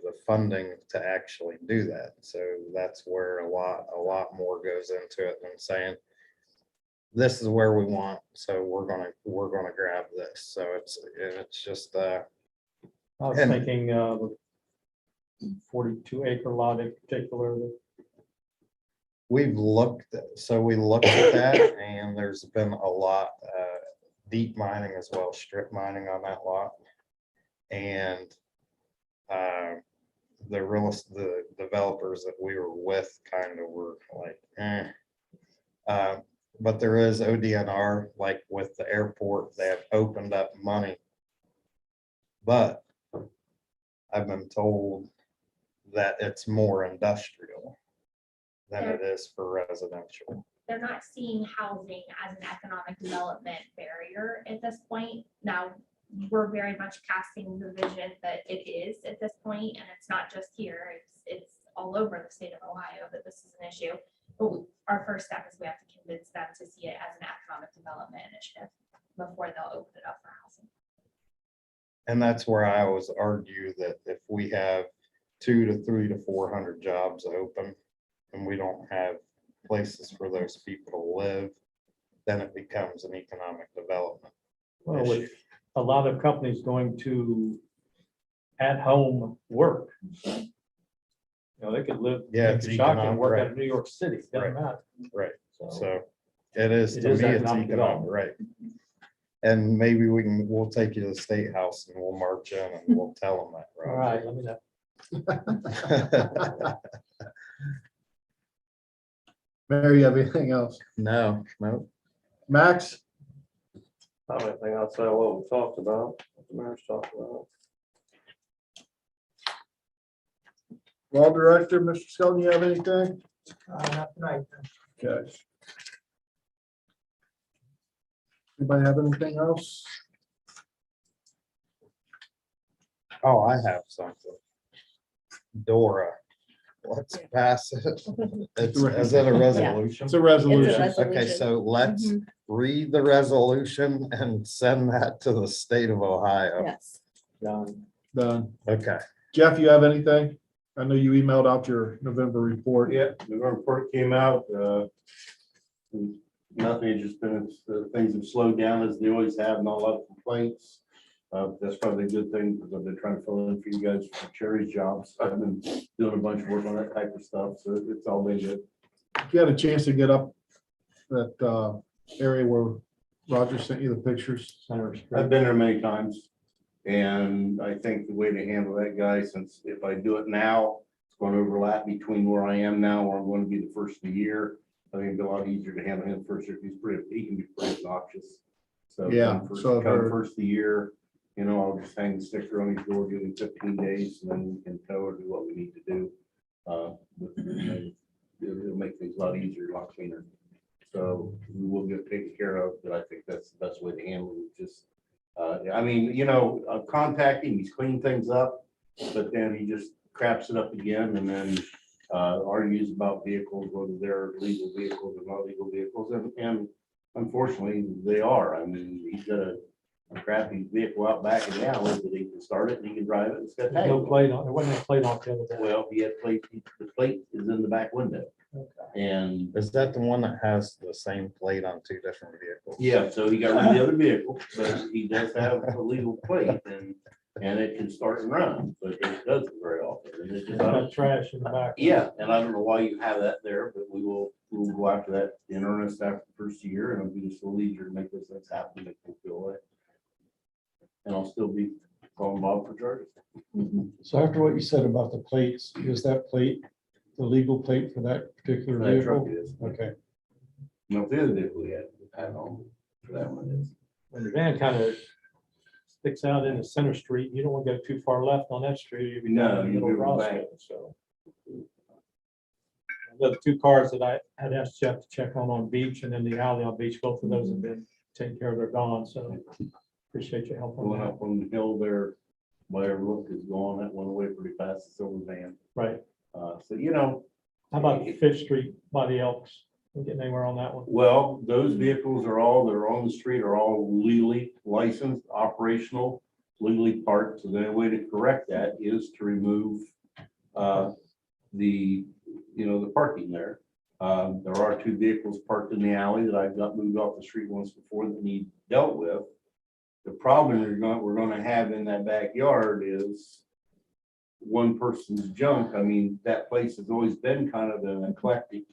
the funding to actually do that. So that's where a lot more goes into it than saying, this is where we want, so we're gonna grab this. So it's just I was And- thinking 42 acre lot in particular. we looked at that, and there's been a lot deep mining as well, strip mining on that lot. And the developers that we were with kind of were like, but there is ODNR, like with the airport, they have opened up money. But I've been told that it's more industrial than it is for residential. They're not seeing housing as an economic development barrier at this point. Now, we're very much casting the vision that it is at this point, and it's not just here, it's all over the state of Ohio that this is an issue. But our first step is we have to convince them to see it as an economic development initiative before they'll open it up for housing. And that's where I always argue that if we have 200 to 300 to 400 jobs open and we don't have places for those people to live, then it becomes an economic development Well, issue. with a lot of companies going to at-home work. You know, they could live Yeah, in it's Coshocton and economic, work right. out of New York City, doesn't matter. Right. So, So it is, It to is me, it's economic economic, development. right? And maybe we'll take you to the State House and we'll march in and we'll tell them that. all right, let me know. Right? Mary, you have anything else? No. Max? I don't think I'll say what we talked about, what the mayor's talked about. Law Director, Mr. Skelton, you have anything? Not tonight. Okay. Anybody have anything else? Oh, I have something. Dora, let's pass it. Is it a resolution? It's a resolution. Okay, so let's read the resolution and send that to the state of Ohio. Yes. Done. Done. Okay. Jeff, you have anything? I know you emailed out your November report. Yeah, the report came out. Nothing, it's just been, things have slowed down as they always have, not a lot of complaints. That's probably a good thing because I've been trying to fill in for you guys for Cherry's jobs. I've been doing a bunch of work on that type of stuff, so it's all been good. If you had a chance to get up that area where Roger sent you the pictures. Center I've Street. been there many times. And I think the way to handle that guy, since if I do it now, it's going to overlap between where I am now, where I'm going to be the first of the year. I think it'd be a lot easier to handle him first. He can be pretty obnoxious. So Yeah, come so come first of the year, you know, I'll just hang the sticker on his door, give him 15 days, and then we can tow or do what we need to do. It'll make things a lot easier, a lot cleaner. So we will get taken care of, but I think that's the best way to handle it. Just I mean, you know, contact him, he's cleaned things up, but then he just craps it up again and then argues about vehicles, whether they're legal vehicles or not legal vehicles, and unfortunately, they are. I mean, he's got a crappy vehicle out back in the alley that he can start it and he can drive it. It's got There's no tags. plate on, there wasn't a plate on the other day. Well, he had plate, the plate is in the back window. And Is that the one that has the same plate on two different vehicles? yeah, so he got rid of the other vehicle, but he does have a legal plate and it can start and run, but it doesn't very often. And it's It's just, got trash in the back. yeah, and I don't know why you have that there, but we'll go after that in earnest after the first year, and it'll be just a little easier to make those things happen, make them feel like. And I'll still be calling Bob for charges. So after what you said about the plates, is that plate the legal plate for that particular That truck vehicle? is. Okay. No, the other vehicle we had on for that one is. When the van kind of sticks out into Center Street, you don't want to go too far left on that street. You'll be down in the No, middle of you go back. Roscoe, so. The two cars that I had asked Jeff to check on Beach and then the alley on Beach, both of those have been taken care of, they're gone, so appreciate your help on Going that. up on the hill there, by our look is gone, that went away pretty fast, the silver van. Right. So, you know, How about Fifth Street by the Elks? We getting anywhere on that one? well, those vehicles are all, that are on the street are all legally licensed, operational, legally parked. So the only way to correct that is to remove the, you know, the parking there. There are two vehicles parked in the alley that I've got moved off the street once before that need dealt with. The problem we're gonna have in that backyard is one person's junk. I mean, that place has always been kind of an eclectic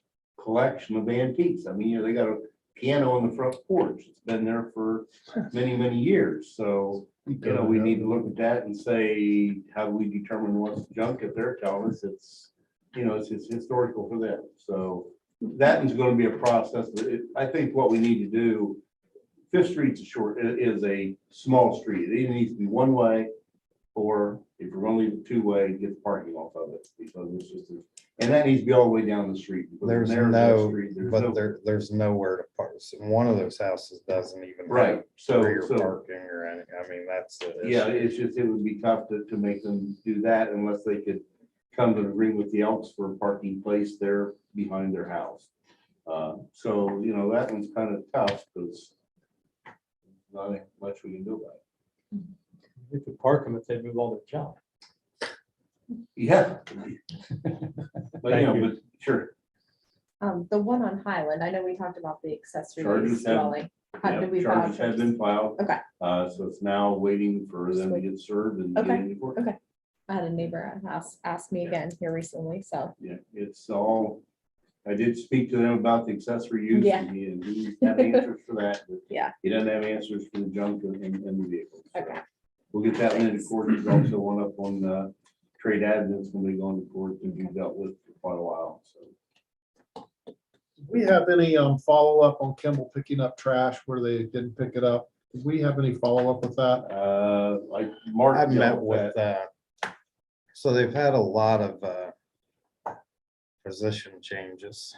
collection of antiques. I mean, you know, they got a piano on the front porch. It's been there for many, many years. So, you know, we need to look at that and say, how do we determine what's junk if they're telling us it's, you know, it's historical for them. So that is going to be a process. I think what we need to do, Fifth Street's is a small street. It either needs to be one way, or if we're going to leave it two way, get the parking off of it, because it's just, and that needs to be all the way down the street. because There's narrows that no, street, there's but no- there's nowhere to park. So one of those houses doesn't even have Right, so, rear so, parking or any, I mean, that's the yeah, issue. it's just, it would be tough to make them do that unless they could come to an agreement with the Elks for a parking place there behind their house. So, you know, that one's kind of tough, because not much we can do about it. You could park them if they move all their junk. Yeah. But, you know, Thank you. but sure. The one on Highland, I know we talked about the accessory Charges use have- dwelling. How Yeah, did we file charges have charges? been filed. Okay. So it's now waiting for them to Sweet. get served and get Okay, into court. okay. I had a neighbor ask me again here recently, so. Yeah, it's all, I did speak to them about the accessory use. Yeah. And he had answers for that. But Yeah. He doesn't have answers for the junk and the vehicles. So Okay. We'll get that one into court. There's also one up on trade admins when they go into court and be dealt with for quite a while, so. Do we have any follow-up on Kimball picking up trash where they didn't pick it up? Do we have any follow-up with that? Like Mark. I've met dealt with, that. so they've had a lot of position changes.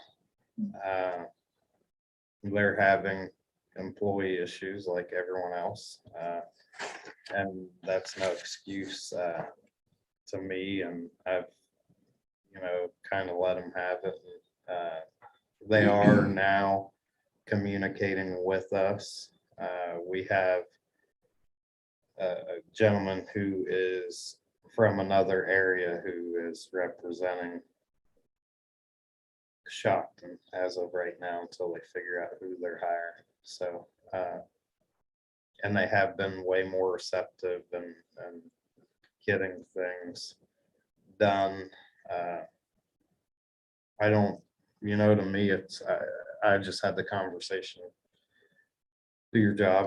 They're having employee issues like everyone else. And that's no excuse to me, and I've, you know, kind of let them have it. They are now communicating with us. We have a gentleman who is from another area who is representing Coshocton as of right now until they figure out who they're hiring. So, and they have been way more receptive and getting things done. I don't, you know, to me, it's, I just had the conversation. Do your job,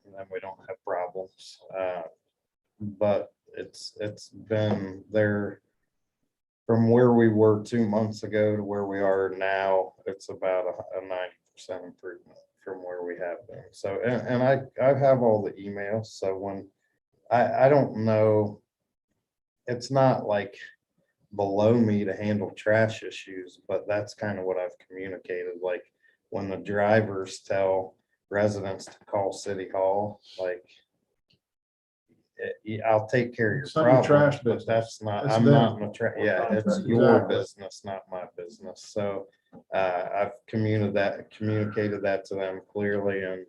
and then we don't have problems. But it's been there from where we were 2 months ago to where we are now. It's about a 90% improvement from where we have been. So, and I have all the emails. So when I don't know, it's not like below me to handle trash issues, but that's kind of what I've communicated. Like when the drivers tell residents to call City Hall, like, I'll take care of your It's not your trash problems, but business. that's not, It's I'm them. not in the yeah, it's your Exactly. business, not my business. So I've communicated that to them clearly, and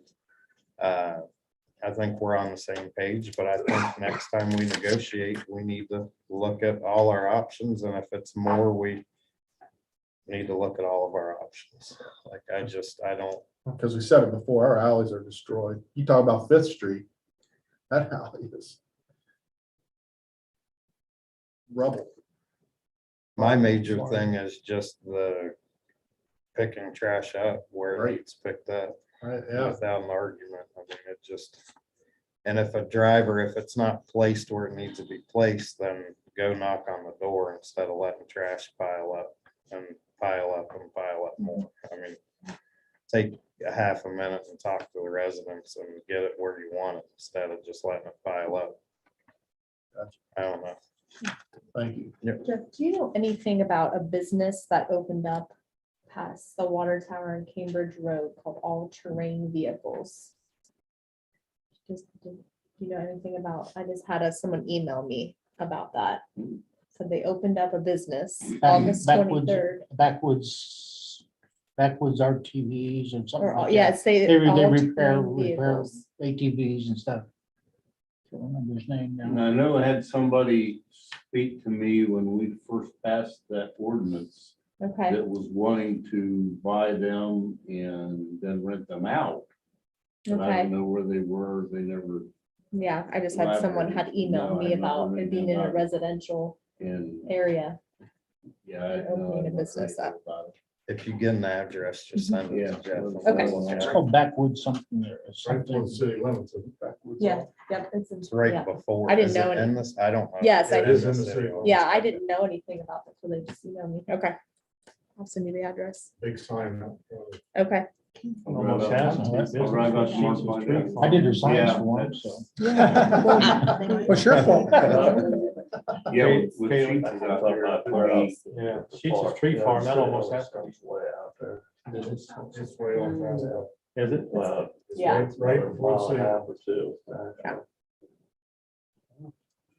I think we're on the same page, but I think next time we negotiate, we need to look at all our options, and if it's more, we need to look at all of our options. Like, I don't, Because we said it before, our alleys are destroyed. You talk about Fifth Street, that alley is rubble. my major thing is just the picking trash up where Right. it gets picked up. Right, yeah. Without an argument. I mean, it just, and if a driver, if it's not placed where it needs to be placed, then go knock on the door instead of letting trash pile up and pile up and pile up more. I mean, take a half a minute and talk to the residents and get it where you want it instead of just letting it pile up. Gotcha. I don't know. Thank you. Jeff, do you know anything about a business that opened up past the water tower in Cambridge Road called All Terrain Vehicles? Do you know anything about, I just had someone email me about that. So they opened up a business August Backwoods- 23rd. Backwoods RTVs and something Or, like yeah, that. it's they. They All repair Terrain Vehicles. ATVs and stuff. Can't remember his name And now. I know I had somebody speak to me when we first passed that ordinance Okay, that was wanting to buy them and then rent them out. But I okay. don't know where they were. They never, Yeah, I just had someone had emailed No, me I've not about heard it being in a anything about it. residential and area. yeah. I- Opening no, a I don't business know up. about it. If you get an address, just send it to Jeff. Okay. It's called Backwoods something there. Something. city limits. Yeah, yep. It's yeah. right before. I didn't is know it any- in this? I don't know. Yes, I It is in the city. Yeah, I didn't know anything about this, so they just emailed me. Okay. I'll send you the address. Big sign. Okay. Almost has them. That I'll business drive out is tomorrow, Jesus find Tree out. Farm. I did their signs Yeah, for them, that's- so. What's your fault? Yeah, with Caleb, sheets is out there. it would be- Yeah, Jesus Tree Farm, that almost has to. Way out there. It's way on fast. Is it? Well, Yeah. Right a before the mile and a city. half or two. Yeah.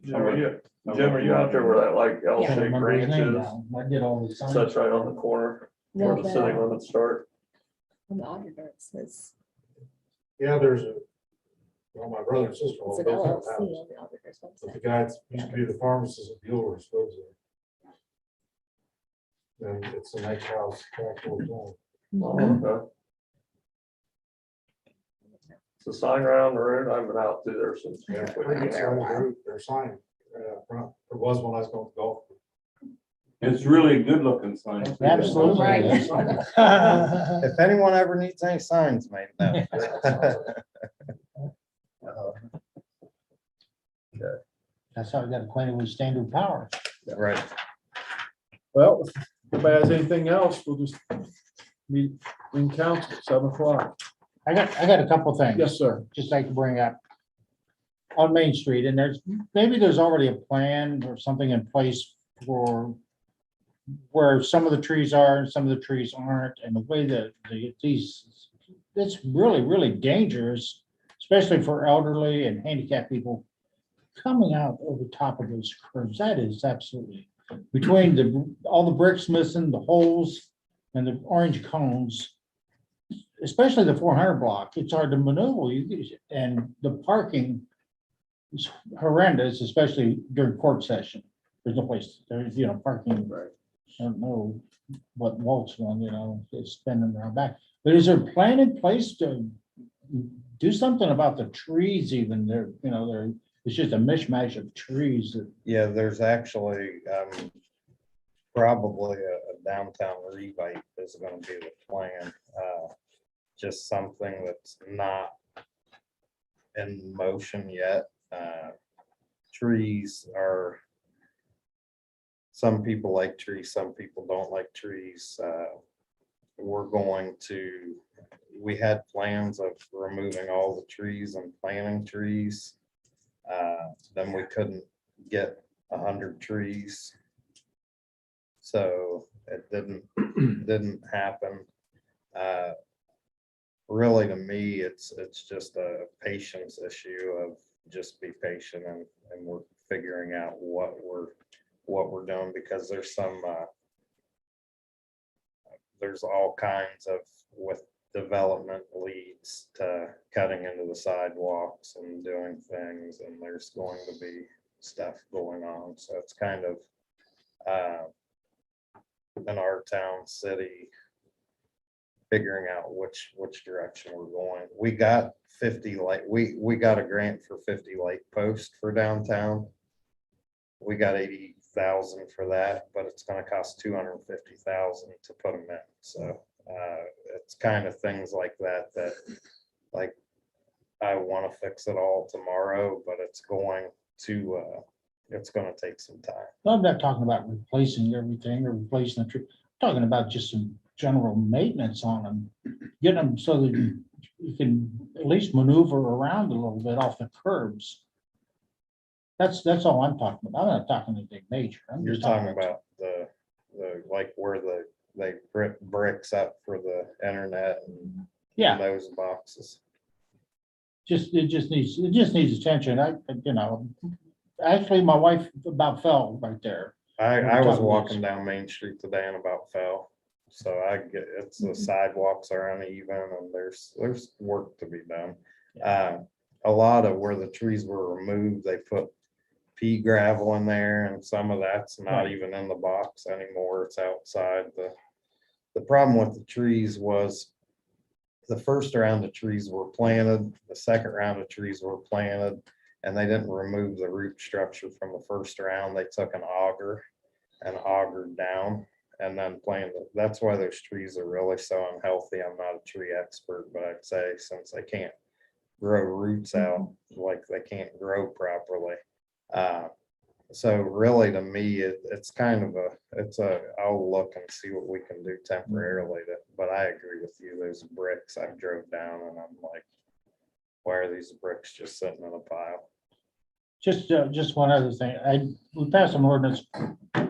Jim, are you out there where that like I can't L-shaped remember his ranch name is? now. I did all the signs. So that's right on the corner where the city limits start. On the auditor, it says, Yeah, there's a, well, my brother and sister. it's an LLC on the auditor's But the website. guy that used to be the pharmacist at Bueller lives there. And it's a nice house. back over there. Oh, okay. It's a sign around the road. I've been out through there since. Yeah, pretty good sign, their sign, front. It was when I was going to golf. It's really a good looking sign. Absolutely. Right. If anyone ever needs any signs made, no. That's how I got acquainted with Standard Power. Right. Well, if nobody has anything else, we'll just meet in council at 7 o'clock. I got a couple things. Yes, sir. Just like to bring up. On Main Street, and maybe there's already a plan or something in place for where some of the trees are and some of the trees aren't, and the way that it's really, really dangerous, especially for elderly and handicapped people coming out over top of those curves. That is absolutely, between all the bricks missing, the holes and the orange cones, especially the 400 block, it's hard to maneuver. And the parking is horrendous, especially during court session. There's no place, there's, parking. I don't know what Walt's one, is spending around back. But is there a plan in place to do something about the trees even? It's just a mishmash of trees that. Yeah, there's actually probably a downtown revite is gonna be the plan. Just something that's not in motion yet. Trees are, some people like trees, some people don't like trees. We had plans of removing all the trees and planting trees. Then we couldn't get 100 trees. So it didn't happen. really to me, it's just a patience issue of just be patient and we're figuring out what we're doing because there's some, there's all kinds of with development leads to cutting into the sidewalks and doing things, and there's going to be stuff going on. So it's kind of in our town, city, figuring out which direction we're going. We got 50 light, we got a grant for 50 light posts for downtown. We got 80,000 for that, but it's gonna cost 250,000 to put them in. So it's kind of things like that, like I want to fix it all tomorrow, but it's going to take some time. I'm not talking about replacing everything or replacing the tree. I'm talking about just some general maintenance on them. Get them so that you can at least maneuver around a little bit off the curbs. That's all I'm talking about. I'm not talking anything major. I'm You're just talking about the like where they bricks up for the internet and Yeah, those boxes. it just needs attention. Actually, my wife about fell right there. I was walking down Main Street today and about fell. So I get, it's the sidewalks are uneven and there's work to be done. A lot of where the trees were removed, they put pea gravel in there and some of that's not even in the box anymore. It's outside. The problem with the trees was the first round of trees were planted, the second round of trees were planted, and they didn't remove the root structure from the first round. They took an auger and augered down and then planted. That's why those trees are really so unhealthy. I'm not a tree expert, but I'd say since they can't grow roots out, like they can't grow properly. So really to me, it's kind of I'll look and see what we can do temporarily but I agree with you. Those bricks I drove down and I'm like, why are these bricks just sitting in a pile? Just one other thing. We passed an ordinance a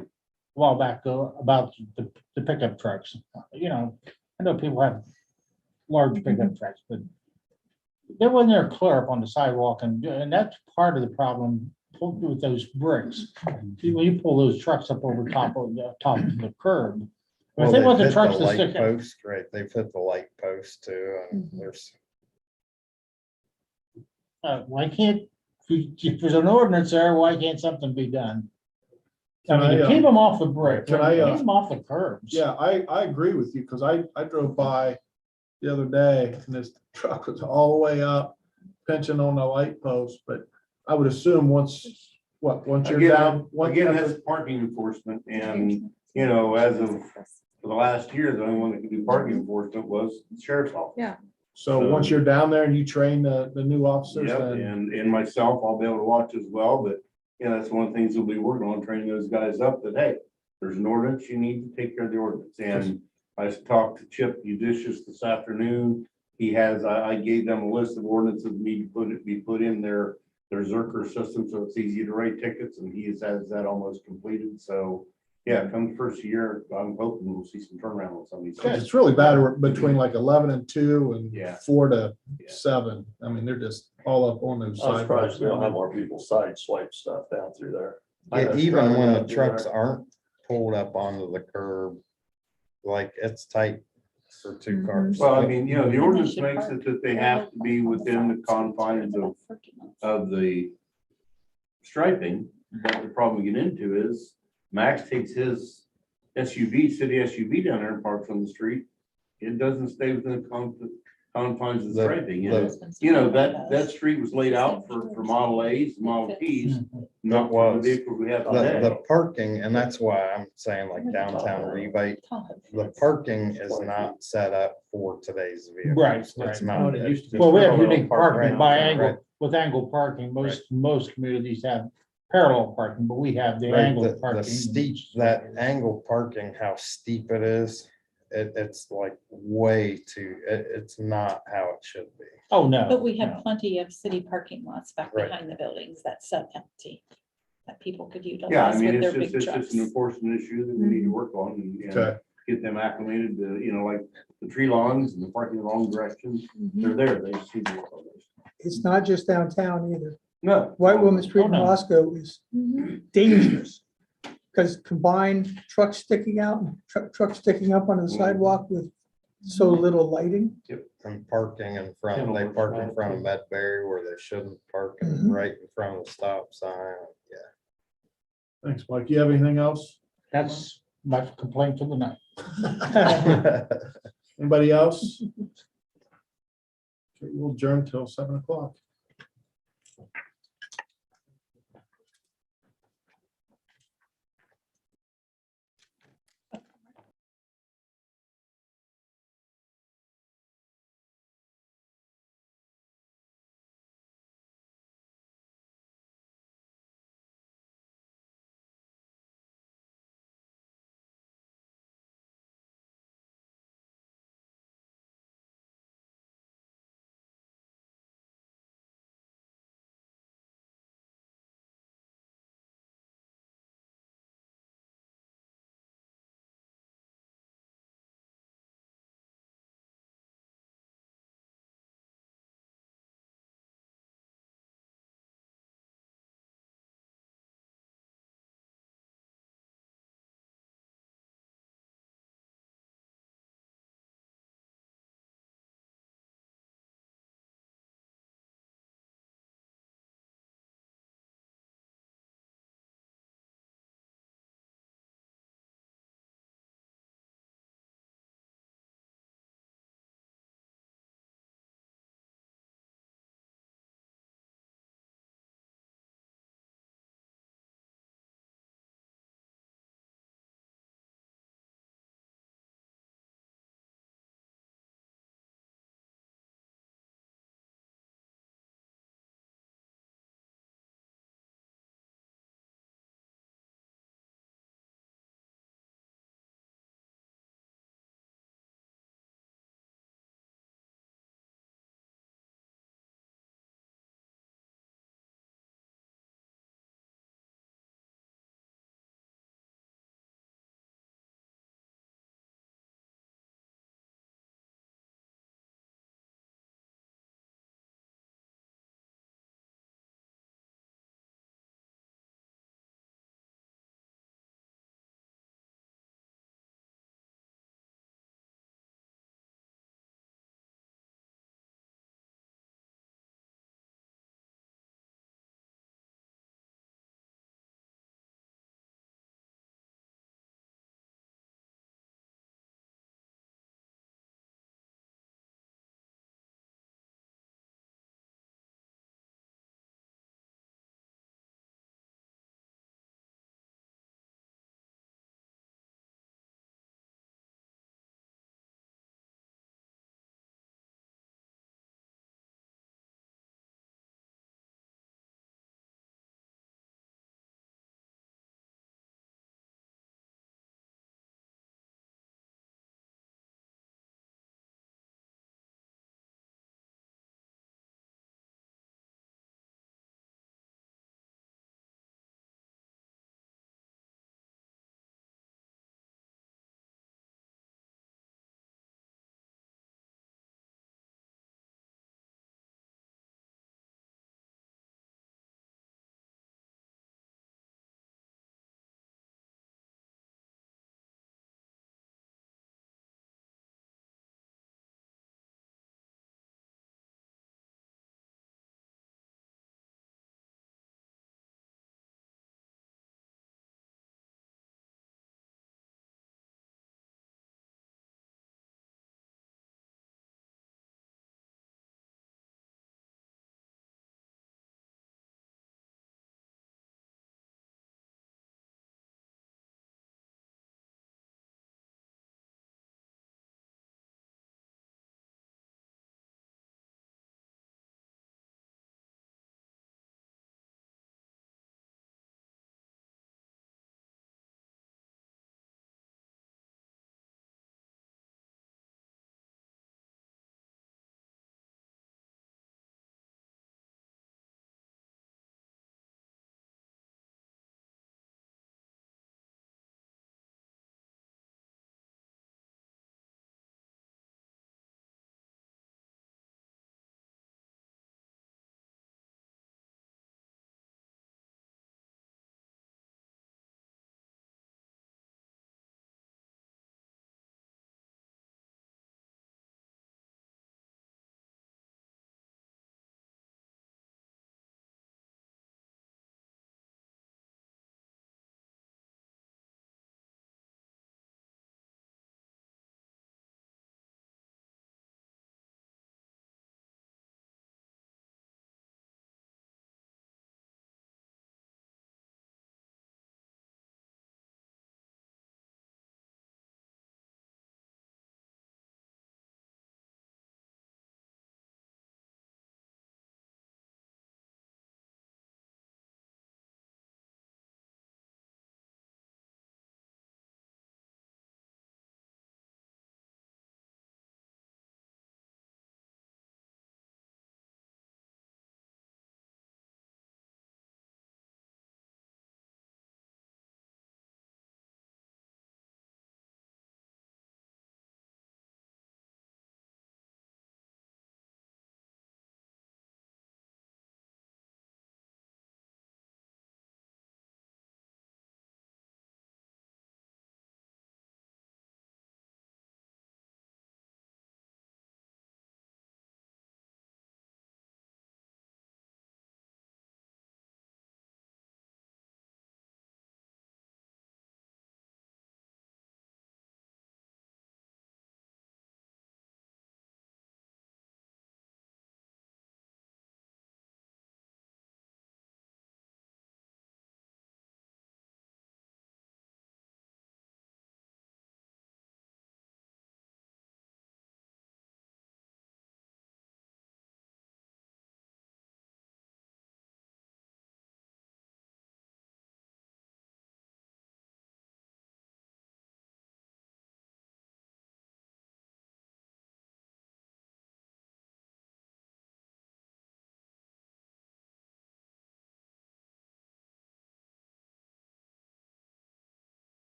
while back about the pickup trucks. I know people have large pickup trucks, but they wasn't there clear up on the sidewalk and that's part of the problem with those bricks. When you pull those trucks up over top of the curb. If they want the fit trucks to light stick out. post, right? They fit the light post too, and there's. Why can't, if there's an ordinance there, why can't something be done? I mean, Can I, keep them off the brick, keep can I, them off the curbs. Yeah, I agree with you, because I drove by the other day and this truck was all the way up pinching on the light post, but I would assume once you're down. Again, that's parking enforcement and, as of for the last year, the only one that could do parking enforcement was the sheriff's office. Yeah. So once you're down there and you train the new officers, Yep, then and myself, I'll be able to watch as well, but that's one of the things we'll be working on, training those guys up that, hey, there's an ordinance, you need to take care of the ordinance. And I talked to Chip Judicious this afternoon. I gave them a list of ordinances that need to be put in their Zerker system, so it's easy to write tickets, and he has that almost completed. So yeah, come the first year, I'm hoping we'll see some turnaround on some of these. it's really bad between like 11 and 2 Yeah. and 4 to 7. I mean, they're just all up on those I'm surprised sidewalks. we don't have more people side swipe stuff down through there. I know Even driving when the down through trucks there. aren't pulled up onto the curb, like it's tight for two cars. Well, I mean, the they ordinance should makes park it that they have to be within the confines of the striping, but the problem we get into is Max takes his city SUV down there and parks on the street. It doesn't stay within the confines of the striping. That street was laid out for Model A's, Model T's, not for the vehicles we have The today. parking, and that's why I'm saying like downtown rebate, the parking is not set up for today's vehicles. Right, It's right. not. Well, we have Parallel unique parking, parking by right. angle, with angle parking. Most communities have parallel parking, but we have the Right, angled the parking. steep, that angle parking, how steep it is, it's like way too, it's not how it should be. Oh, no. But we have plenty of city parking lots back Right. behind the buildings that sat empty, that people could Yeah, I utilize mean, with their it's big just trucks. an enforcement issue that we need to work on. And Okay. get them acclimated to, like the tree lawns and the parking along directions. They're there. They just need to work on those. It's not just downtown either. No. White Woman Street Oh, in no. Moscow is dangerous. Because combined trucks sticking out, trucks sticking up onto the sidewalk with so little lighting. And parking in front, they park in front of Medberry where they shouldn't park Mhm. right in front of the stop sign. Yeah. Thanks, Mike. You have anything else? That's my complaint for the night. Anybody else? Okay, we'll adjourn till 7 o'clock.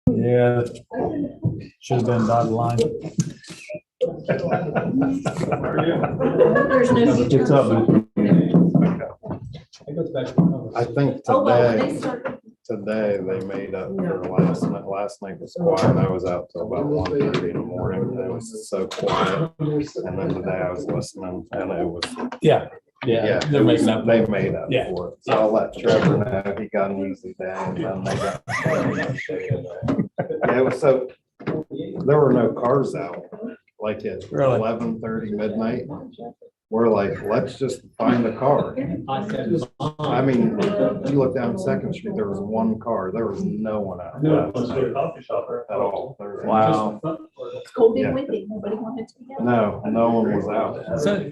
Yeah. Should have been dotted line. There's no future. What's up, man? I think Oh, well, today, they started. today they made up for last night was quiet. And I was out till about 1:30 in the morning. And it was so quiet. And then today I was listening and it was, Yeah. yeah, They're it was- making up. they made up Yeah. for it. So I'll let Trevor know he got an easy day and then they got. Yeah, it was so, there were no cars out, like at Really? 11:30 midnight. We're like, let's just find a car. I mean, you look down Second Street, there was one car, there was no one out last night at all. There was Wow. It's cold Yeah. and windy. Nobody wanted to be out. No one was out. So,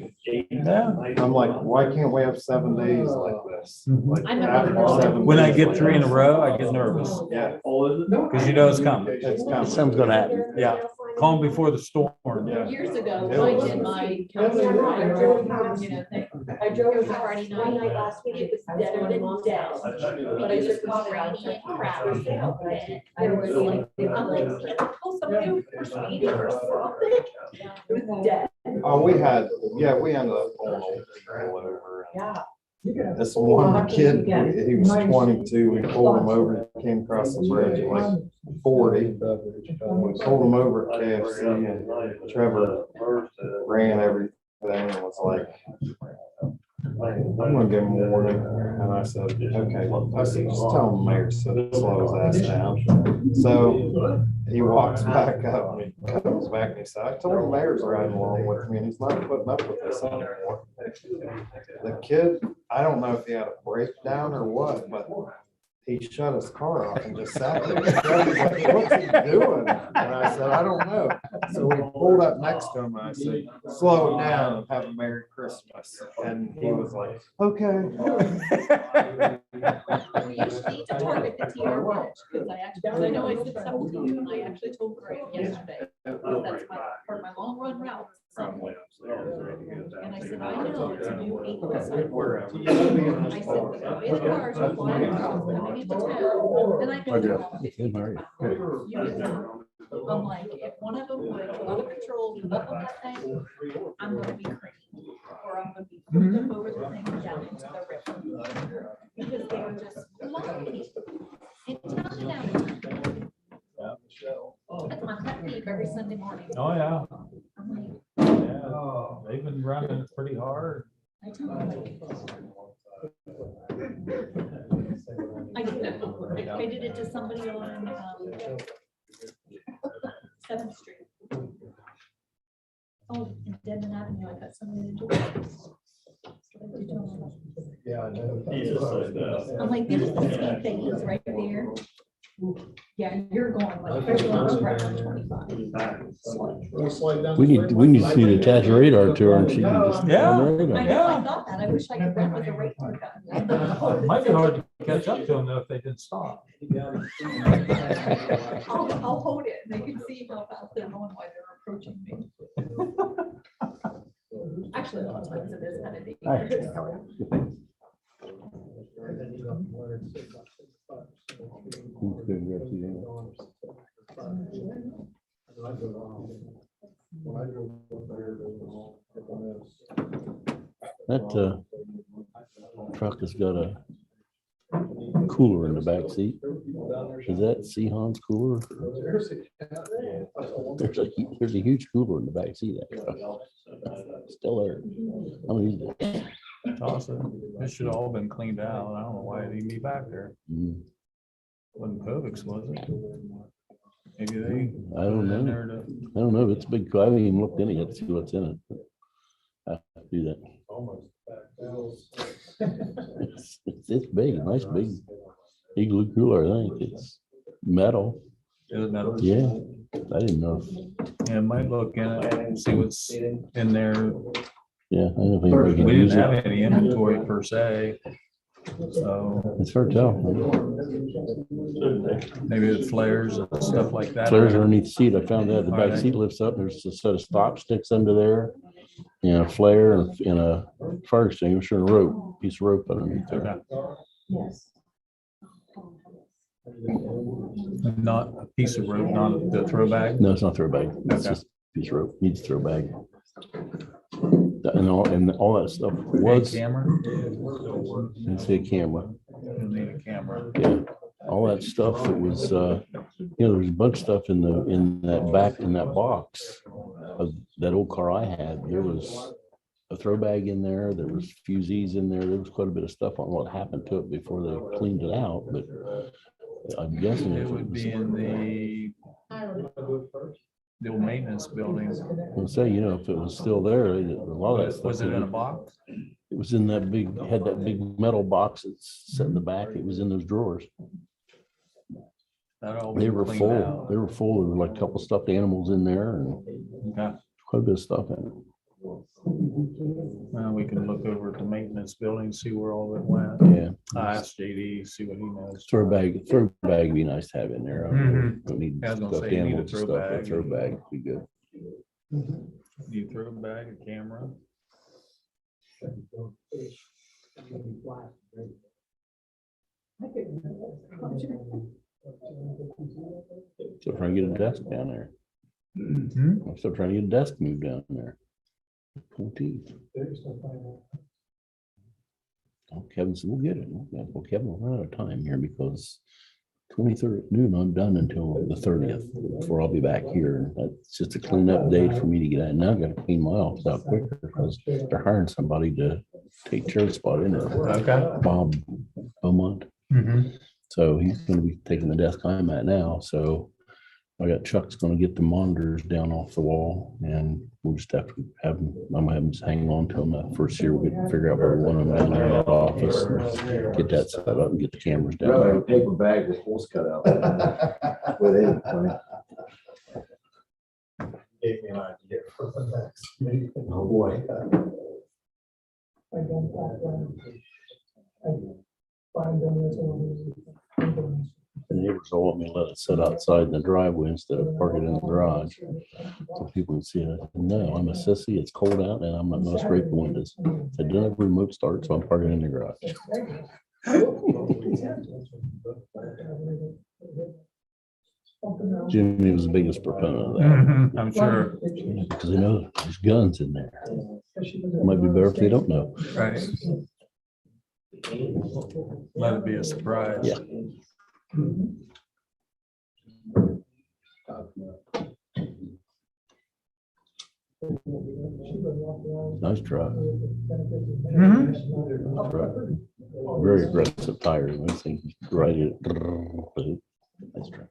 yeah. I'm like, why can't we have 7 days like this? Like, I know. after 7 When I days get like 3 in a this. row, I get nervous Yeah, because you know it's coming. it's coming. Something's gonna happen. Yeah. Calm before the storm. Yeah. Years ago, It I was- did my counselor, thing. I drove Friday night last week. It was deader than dead. Because it was rainy and crowded. There was like, I'm like, can I pull somebody over for speeding or something? It was dead. Oh, we ended up pulling old people over. This one kid, he was 22, we pulled him over, he came across the bridge at like 40. We pulled him over at KFC and Trevor ran everything and was like, I'm gonna give him a warning. And I said, okay, I said, just tell him the mayor said slow his ass down. So he walks back up and he comes back and he said, I told the mayor's riding along with me and he's not putting up with this anymore. The kid, I don't know if he had a breakdown or what, but he shut his car off and just sat there. Trevor's like, what's he doing? And I said, I don't know. So we pulled up next to him and I said, slow it down and have a Merry Christmas. And he was like, okay. We usually need to target the TR village, because I know I said something to you, and I actually told Greg yesterday. That's my, part of my long run route. And I said, I know it's a new 8 sidewalk. I said, the way the cars are flying across, coming into town, and I know they're all 50 miles per hour. You get them. I'm like, if one of them would go out of control, get up on that thing, I'm gonna be crazy, or I'm gonna be putting them over the thing down into the river. Because they were just flying. And tell me that. That's my pet peeve every Sunday morning. Oh, yeah. I'm like, Yeah. They've been running it pretty hard. I tell them, I did that. I did it to somebody on 7th Street. Oh, and Denman Avenue, I got somebody to do it. Yeah, I know. I'm like, there's the speed things right there. Yeah, you're going like, especially on the right on 25. We need to see the attach radar to her and she can just. Yeah. I know, I thought that. I wish I could run with a radar gun. It might be hard to catch up to them though if they didn't stop. I'll hold it and they can see how fast they're going while they're approaching me. Actually, a lot of times it is kind of dangerous. That truck has got a cooler in the back seat. Is that Seahon's cooler? There's a huge cooler in the back seat of that truck. Still there. I'm gonna use it. Awesome. This should have all been cleaned out. I don't know why it'd even be back there. Mm, Wasn't Povix, was it? Maybe they. I don't put it in know. there to- I don't know. It's a big. I haven't even looked in it yet to see what's in it. I have to do that. It's big, nice big igloo cooler. I think it's metal. Is it metal? Yeah, I didn't know. Yeah, might look in it and see what's in there. Yeah, I don't think we can We use didn't have it. any inventory per se. So It's hard to tell. maybe it flares and stuff like that. Flares underneath the seat. I found that the back seat lifts up. There's a set of stop sticks under there. And a flare and a fire extinguisher and a rope, piece of rope underneath there. Okay. Yes. Not a piece of rope, not the throw bag. No, it's not throw bag. It's Okay. just a piece of rope. Needs throw bag. And all that stuff A was, camera. didn't say camera. You'll need a camera. Yeah, all that stuff that was, there was a bunch of stuff in that box of that old car I had. There was a throw bag in there. There was fusees in there. There was quite a bit of stuff on what happened to it before they cleaned it out, but I'm guessing It if it would was, be in the old maintenance building. I'll say, if it was still there, a lot of that stuff. Was it in a box? It was in that had that big metal box that's set in the back. It was in those drawers. That all They been were cleaned full. out. They were full. There were like a couple stuffed animals in there and Okay. quite a bit of stuff in it. Well, we can look over at the maintenance building, see where all it went. Yeah. I asked JD, see what he knows. Throw bag would be nice to have in there. Mhm. Don't need I was gonna stuffed say, you need a animals and throw stuff, but bag. throw bag would be good. You throw a bag, a camera. Still trying to get a desk down there. Mhm. I'm still trying to get a desk moved down there. 14th. Oh, Kevin said, we'll get it. Well, Kevin, we're run out of time here because 23rd at noon, I'm done until the 30th before I'll be back here. That's just a cleanup date for me to get out. Now I gotta clean my office out quicker because they're hiring somebody to take Chair's spot in it. Okay. Bob Beaumont. Mhm. So he's gonna be taking the desk I'm at now. So I got Chuck's gonna get the monitors down off the wall and we'll just have to have them, I'm gonna have them just hang on to them that first year. We can figure out where we want them down there in that office and get that set up and get the cameras down there. Paper bag with holes cut out. With it, funny. Gave me an idea for the next meeting. Oh, boy. The neighbors all want me to let it sit outside in the driveway instead of park it in the garage. So people can see it. I said, no, I'm a sissy. It's cold out and I'm not gonna scrape the windows. I don't have a remote start, so I'm parking in the garage. Jimmy was the biggest proponent of that. Mhm, I'm sure. Because they know there's guns in there. It might be better if they don't know. Right. Let it be a surprise. Yeah. Nice truck. Very aggressive tires. I think he's right it. Nice truck.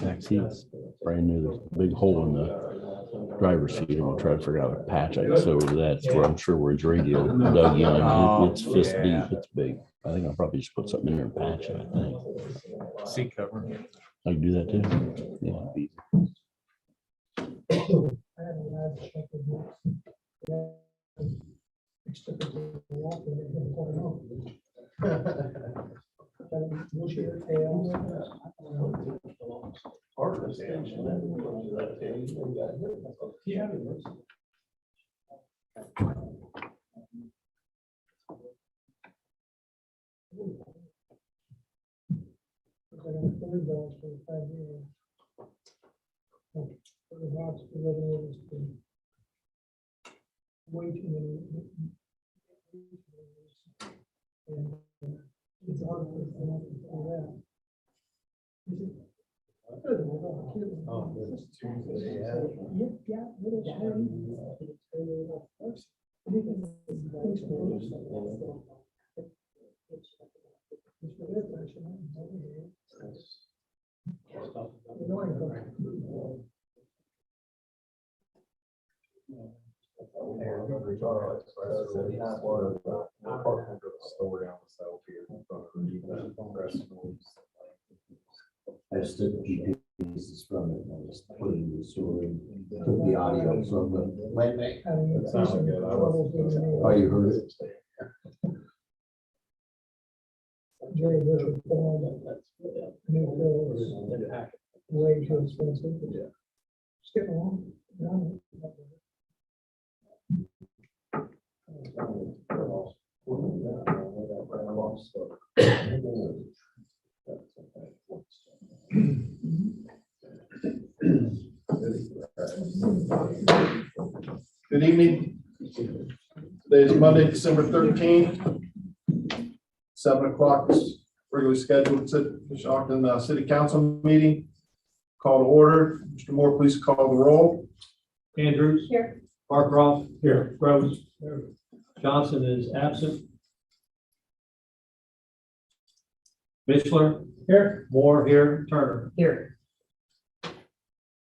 Back seats, brand new. There's a big hole in the driver's seat. I'm gonna try to figure out a patch I can sew over that. It's where I'm sure where his radio dug in. It's fist deep. It's big. I think I'll probably just put something in there and patch it, I think. Seat cover. I can do that too. Yeah. It'd be- Way too many. It's hard for them to do that. Oh, that's Tuesday, yeah. Yeah. I just took a few pieces from it and I just put it in the story, took the audio, so I'm going, wait. That sounded good. Oh, you heard it? Jerry Bishop, new bills, way too expensive. Yeah. Just get along. Good evening. Today is Monday, December 13th. 7 o'clock is regularly scheduled Coshocton City Council meeting. Call to order. Mr. Moore, please call the roll. Andrews. Here. Barcroft. Here. Groves. Johnson is absent. Mishler. Here. Moore here. Turner. Here.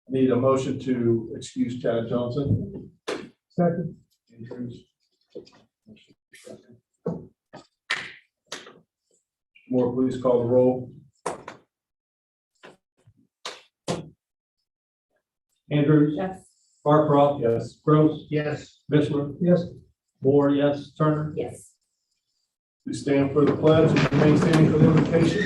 Need a motion to excuse Chad Johnson. Second. Andrews. Moore, please call the roll. Andrews. Yes. Barcroft. Yes. Groves. Yes. Mishler. Yes. Moore, yes. Turner. Yes. Please stand for the pledge and remain standing for the invocation.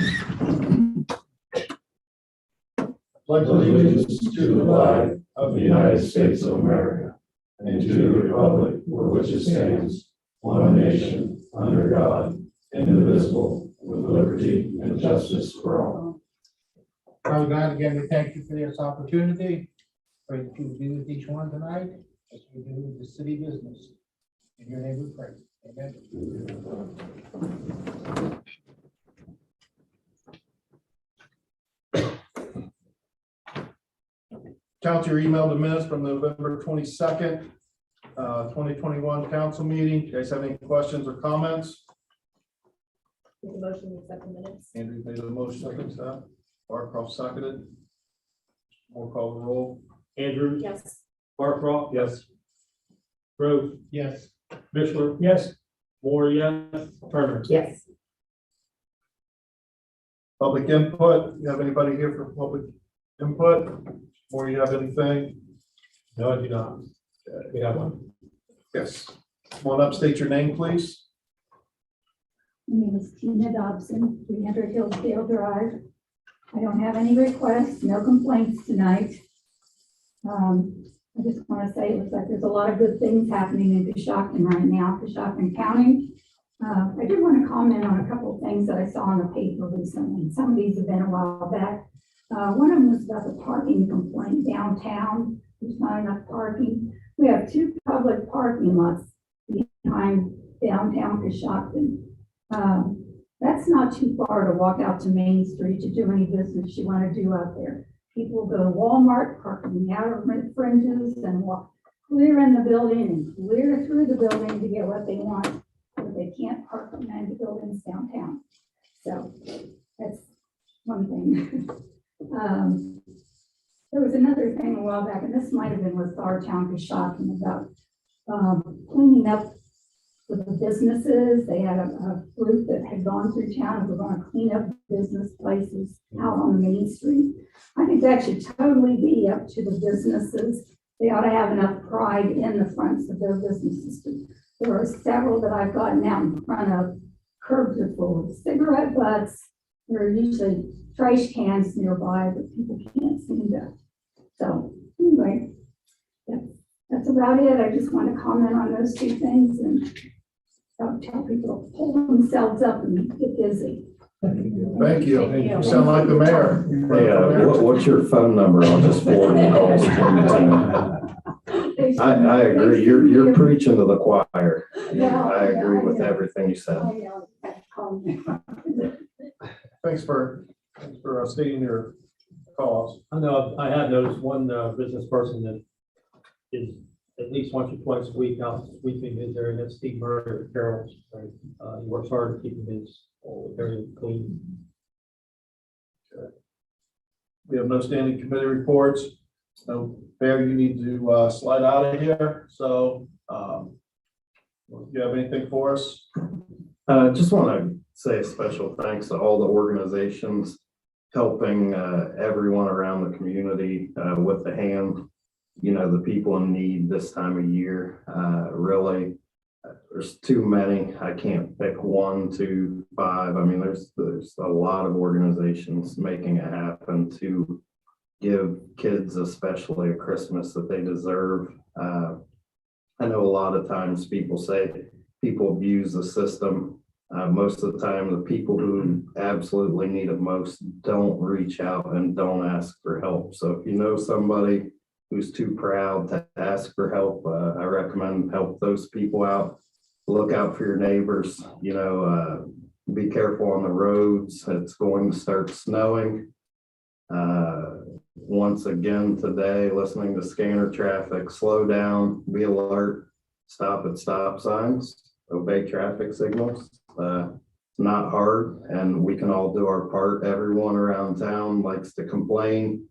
Pledge allegiance to the flag of the United States of America and to the republic for which it stands, one nation, under God, indivisible, with liberty and justice for all. Father God, again, we thank you for this opportunity. Pray that you will be with each one tonight as we do the city business. In your name we pray. Amen. Count your email to minutes from November 22nd, 2021 council meeting. You guys have any questions or comments? Make a motion to accept the minutes. Andrew made a motion, second, so Barcroft seconded. We'll call the roll. Andrews. Yes. Barcroft. Yes. Groves. Yes. Mishler. Yes. Moore, yes. Turner. Yes. Public input. You have anybody here for public input? Or you have anything? No, I do not. We have one. Yes. Come on up, state your name, please. My name is Tina Dobson, 300 Hillsdale Drive. I don't have any requests, no complaints tonight. I just want to say it looks like there's a lot of good things happening in Coshocton right now, Coshocton County. I did want to comment on a couple of things that I saw in the paper recently. Some of these have been a while back. One of them was about the parking complaint downtown. There's not enough parking. We have 2 public parking lots behind downtown Coshocton. That's not too far to walk out to Main Street to do any business you want to do out there. People go to Walmart, park in the outer fringes and walk clear in the building and clear through the building to get what they want. But they can't park behind the buildings downtown. So that's one thing. There was another thing a while back, and this might have been with our town Coshocton about cleaning up with the businesses. They had a group that had gone through town and were going to clean up business places out on Main Street. I think that should totally be up to the businesses. They ought to have enough pride in the fronts of their businesses. There are several that I've gotten out in front of. Curbs are full of cigarette butts. There are usually trash cans nearby, but people can't seem to. So anyway, that's about it. I just want to comment on those 2 things and tell people to pull themselves up and get busy. Thank you. You sound like the mayor. Hey, what's your phone number? I'll just forward the calls to you. I agree. You're preaching to the choir. I agree with everything you said. Thanks for stating your cause. I know, I have noticed one business person that is at least once or twice a week out sweeping his area. That's Steve Murray at Carroll's. He works hard at keeping his area clean. We have no standing committee reports. So Bear, you need to slide out of here. So do you have anything for us? Just want to say a special thanks to all the organizations helping everyone around the community with the hand. You know, the people in need this time of year. Really, there's too many. I can't pick 1, 2, 5. I mean, there's a lot of organizations making it happen to give kids, especially a Christmas that they deserve. I know a lot of times people say people abuse the system. Most of the time, the people who absolutely need it most don't reach out and don't ask for help. So if you know somebody who's too proud to ask for help, I recommend help those people out. Look out for your neighbors, be careful on the roads. It's going to start snowing. Once again today, listening to scanner traffic, slow down, be alert, stop at stop signs, obey traffic signals. Not hard, and we can all do our part. Everyone around town likes to complain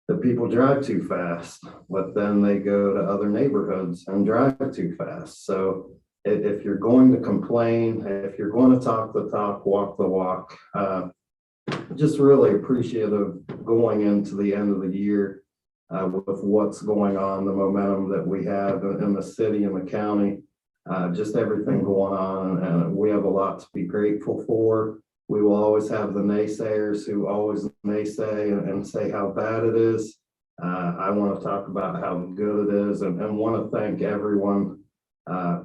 that people drive too fast, but then they go to other neighborhoods and drive too fast. So if you're going to complain, if you're going to talk the talk, walk the walk, just really appreciative going into the end of the year with what's going on, the momentum that we have in the city and the county, just everything going on. And we have a lot to be grateful for. We will always have the naysayers who always naysay and say how bad it is. I want to talk about how good it is and want to thank everyone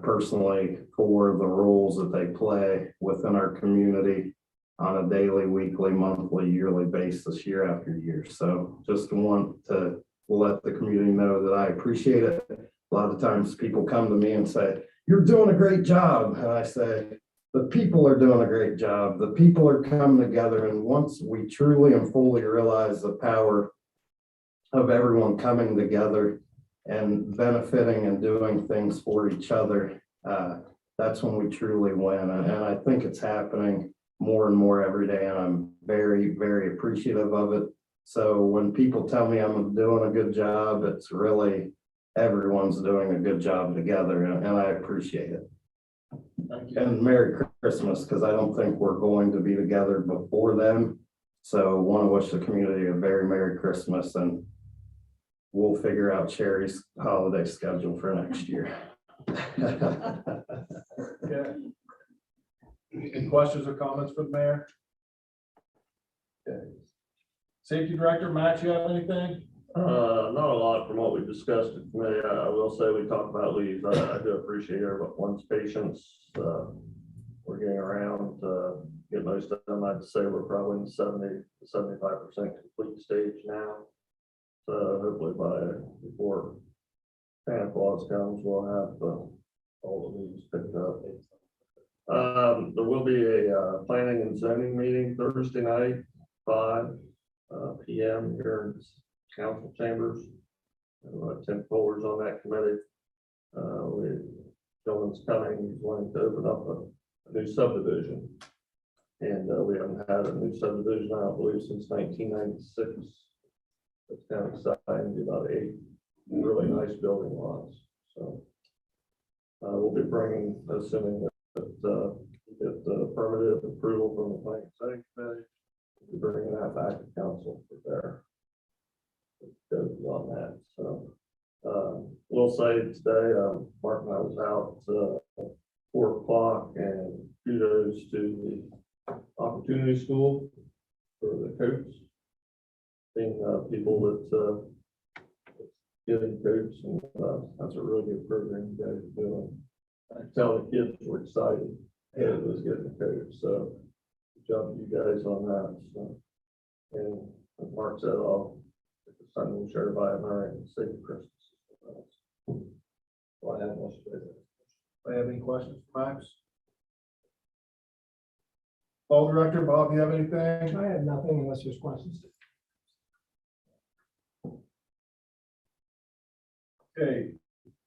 personally for the roles that they play within our community on a daily, weekly, monthly, yearly basis, year after year. So just want to let the community know that I appreciate it. A lot of times people come to me and say, "You're doing a great job." And I say, the people are doing a great job. The people are coming together. And once we truly and fully realize the power of everyone coming together and benefiting and doing things for each other, that's when we truly win. And I think it's happening more and more every day. And I'm very, very appreciative of it. So when people tell me I'm doing a good job, it's really everyone's doing a good job together. And I appreciate it. And Merry Christmas, because I don't think we're going to be together before then. So want to wish the community a very Merry Christmas, and we'll figure out Sherry's holiday schedule for next year. Okay. Any questions or comments for the mayor? Okay. Safety Director, Max, you have anything? Not a lot from what we discussed at committee. I will say we talked about leaves. I do appreciate everyone's patience. We're getting around to get most of them. I'd say we're probably in 70 to 75% complete stage now. So hopefully before Santa Claus comes, we'll have all the leaves picked up. There will be a planning and zoning meeting Thursday night, 5 p.m. here in council chambers. 10 followers on that committee. Gentleman's coming, he's wanting to open up a new subdivision. And we haven't had a new subdivision, I don't believe, since 1996. It's kind of exciting, about 8 really nice building lots. So we'll be bringing, assuming that get the permitted approval from the planning and zoning committee, we'll be bringing that back to council for their goes on that. So we'll say today, Mark and I was out 4 o'clock, and kudos to the Opportunity School for the coach, being people that getting coach, and that's a really good program you guys are doing. I can tell the kids were excited and it was getting a coach. So good job you guys on that. So, and as Mark said, Sunday we'll share by a Merry and safe Christmas. Well, I have most of it. Do I have any questions for Max? Ball Director, Bob, you have anything? I have nothing unless there's questions. Okay.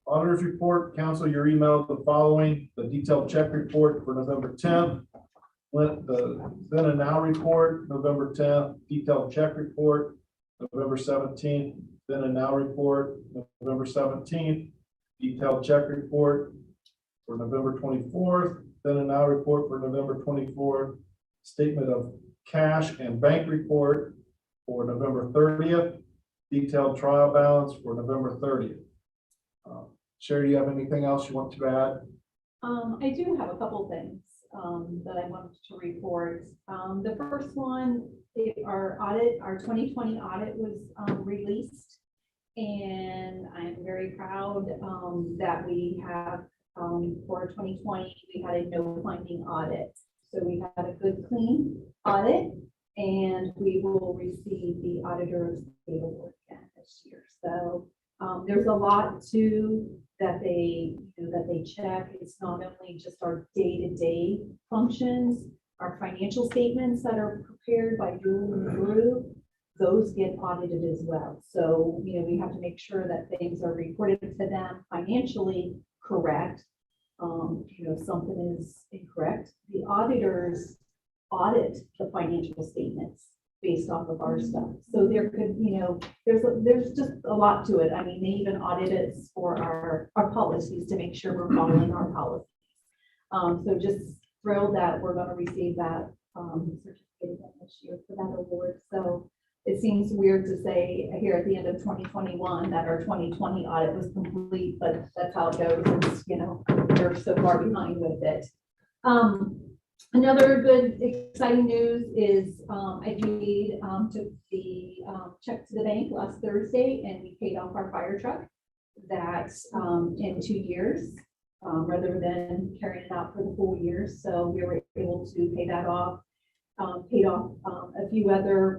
Auditor's report, council, your email the following: the detailed check report for November 10th, the then and now report, November 10th, detailed check report, November 17th, then and now report, November 17th, detailed check report for November 24th, then and now report for November 24th, statement of cash and bank report for November 30th, detailed trial balance for November 30th. Sherry, do you have anything else you want to add? I do have a couple things that I wanted to report. The first one, our audit, our 2020 audit was released, and I'm very proud that we have For 2020, we had a no finding audit. So we had a good, clean audit, and we will receive the auditor's paperwork again this year. So there's a lot to that they, that they check. It's not only just our day-to-day functions, our financial statements that are prepared by Julie and the group, those get audited as well. So, we have to make sure that things are reported to them financially correct. If something is incorrect, the auditors audit the financial statements based off of our stuff. So there could, there's just a lot to it. I mean, they even audit us for our policies to make sure we're following our policies. So just thrilled that we're going to receive that certificate this year for that award. So it seems weird to say here at the end of 2021 that our 2020 audit was complete, but that's how it goes. It's, we're so far behind with it. Another good, exciting news is I paid, took the check to the bank last Thursday, and we paid off our fire truck that in 2 years, rather than carrying it out for the full year. So we were able to pay that off. Paid off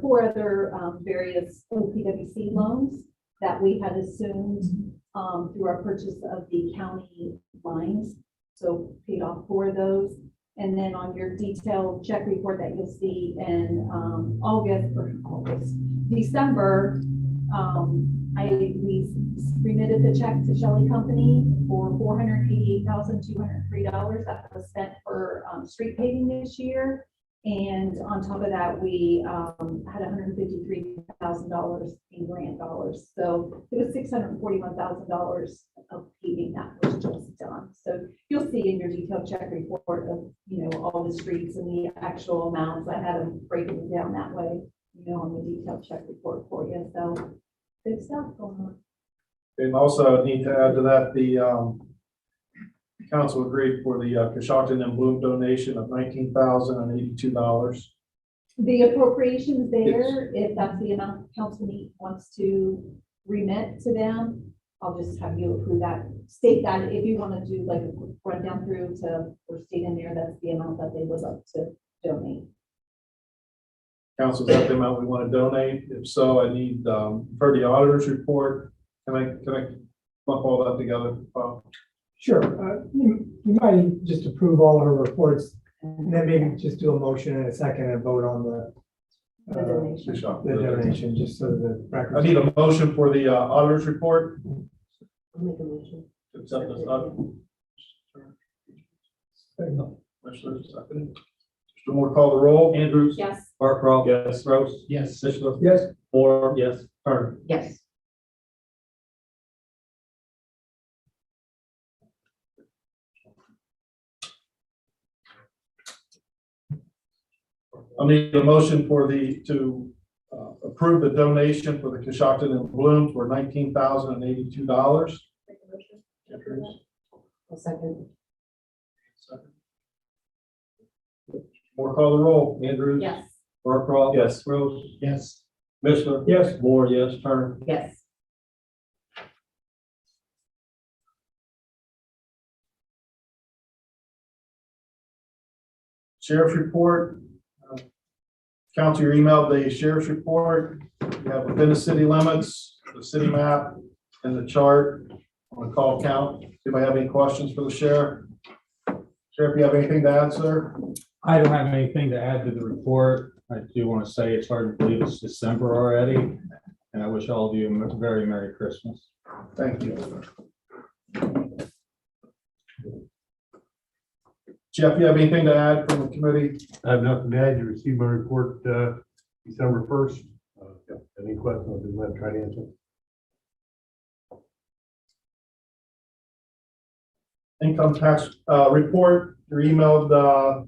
four other various OPWC loans that we had assumed through our purchase of the county lines. So paid off 4 of those. And then on your detailed check report that you'll see in December, we remitted the check to Shelley Company for $488,203 that was spent for street paving this year. And on top of that, we had $153,000 in grant dollars. So it was $641,000 of paving that was just done. So you'll see in your detailed check report of, all the streets and the actual amounts. I had them breaking down that way, on the detailed check report for you. So good stuff going on. And also I need to add to that, the council agreed for the Coshocton and Bloom donation of $19,082. The appropriations there, if that's the amount council wants to remit to them, I'll just have you approve that. State that if you want to do like a quick rundown through to, or state in there, that's the amount that they would like to donate. Council, is that the amount we want to donate? If so, I need, for the auditor's report, can I lump all that together? Sure. You might just approve all of her reports and then maybe just do a motion in a second and vote on the donation, just so the record. I need a motion for the auditor's report. I'll make a motion. Accept this Mr. Moore, call the roll. Andrews. Yes. Barcroft. Yes. Gross. Yes. Fishler. Yes. Moore. Yes. Turner. Yes. I'll need a motion for to approve the donation for the Coshocton and Bloom for $19,082. I'll second. Moore, call the roll. Andrews. Yes. Barcroft. Yes. Gross. Yes. Fishler. Yes. Moore. Yes. Turner. Yes. Sheriff's report. Council, you emailed the sheriff's report. You have within the city limits, the city map, and the chart on the call count. Anybody have any questions for the sheriff? Sheriff, you have anything to add, sir? I don't have anything to add to the report. I do want to say it's hard to believe it's December already, and I wish all of you a very Merry Christmas. Thank you. Jeff, you have anything to add from the committee? I have nothing to add. You received my report December 1st. Any questions, I'll be glad to try to answer. Income tax report, you emailed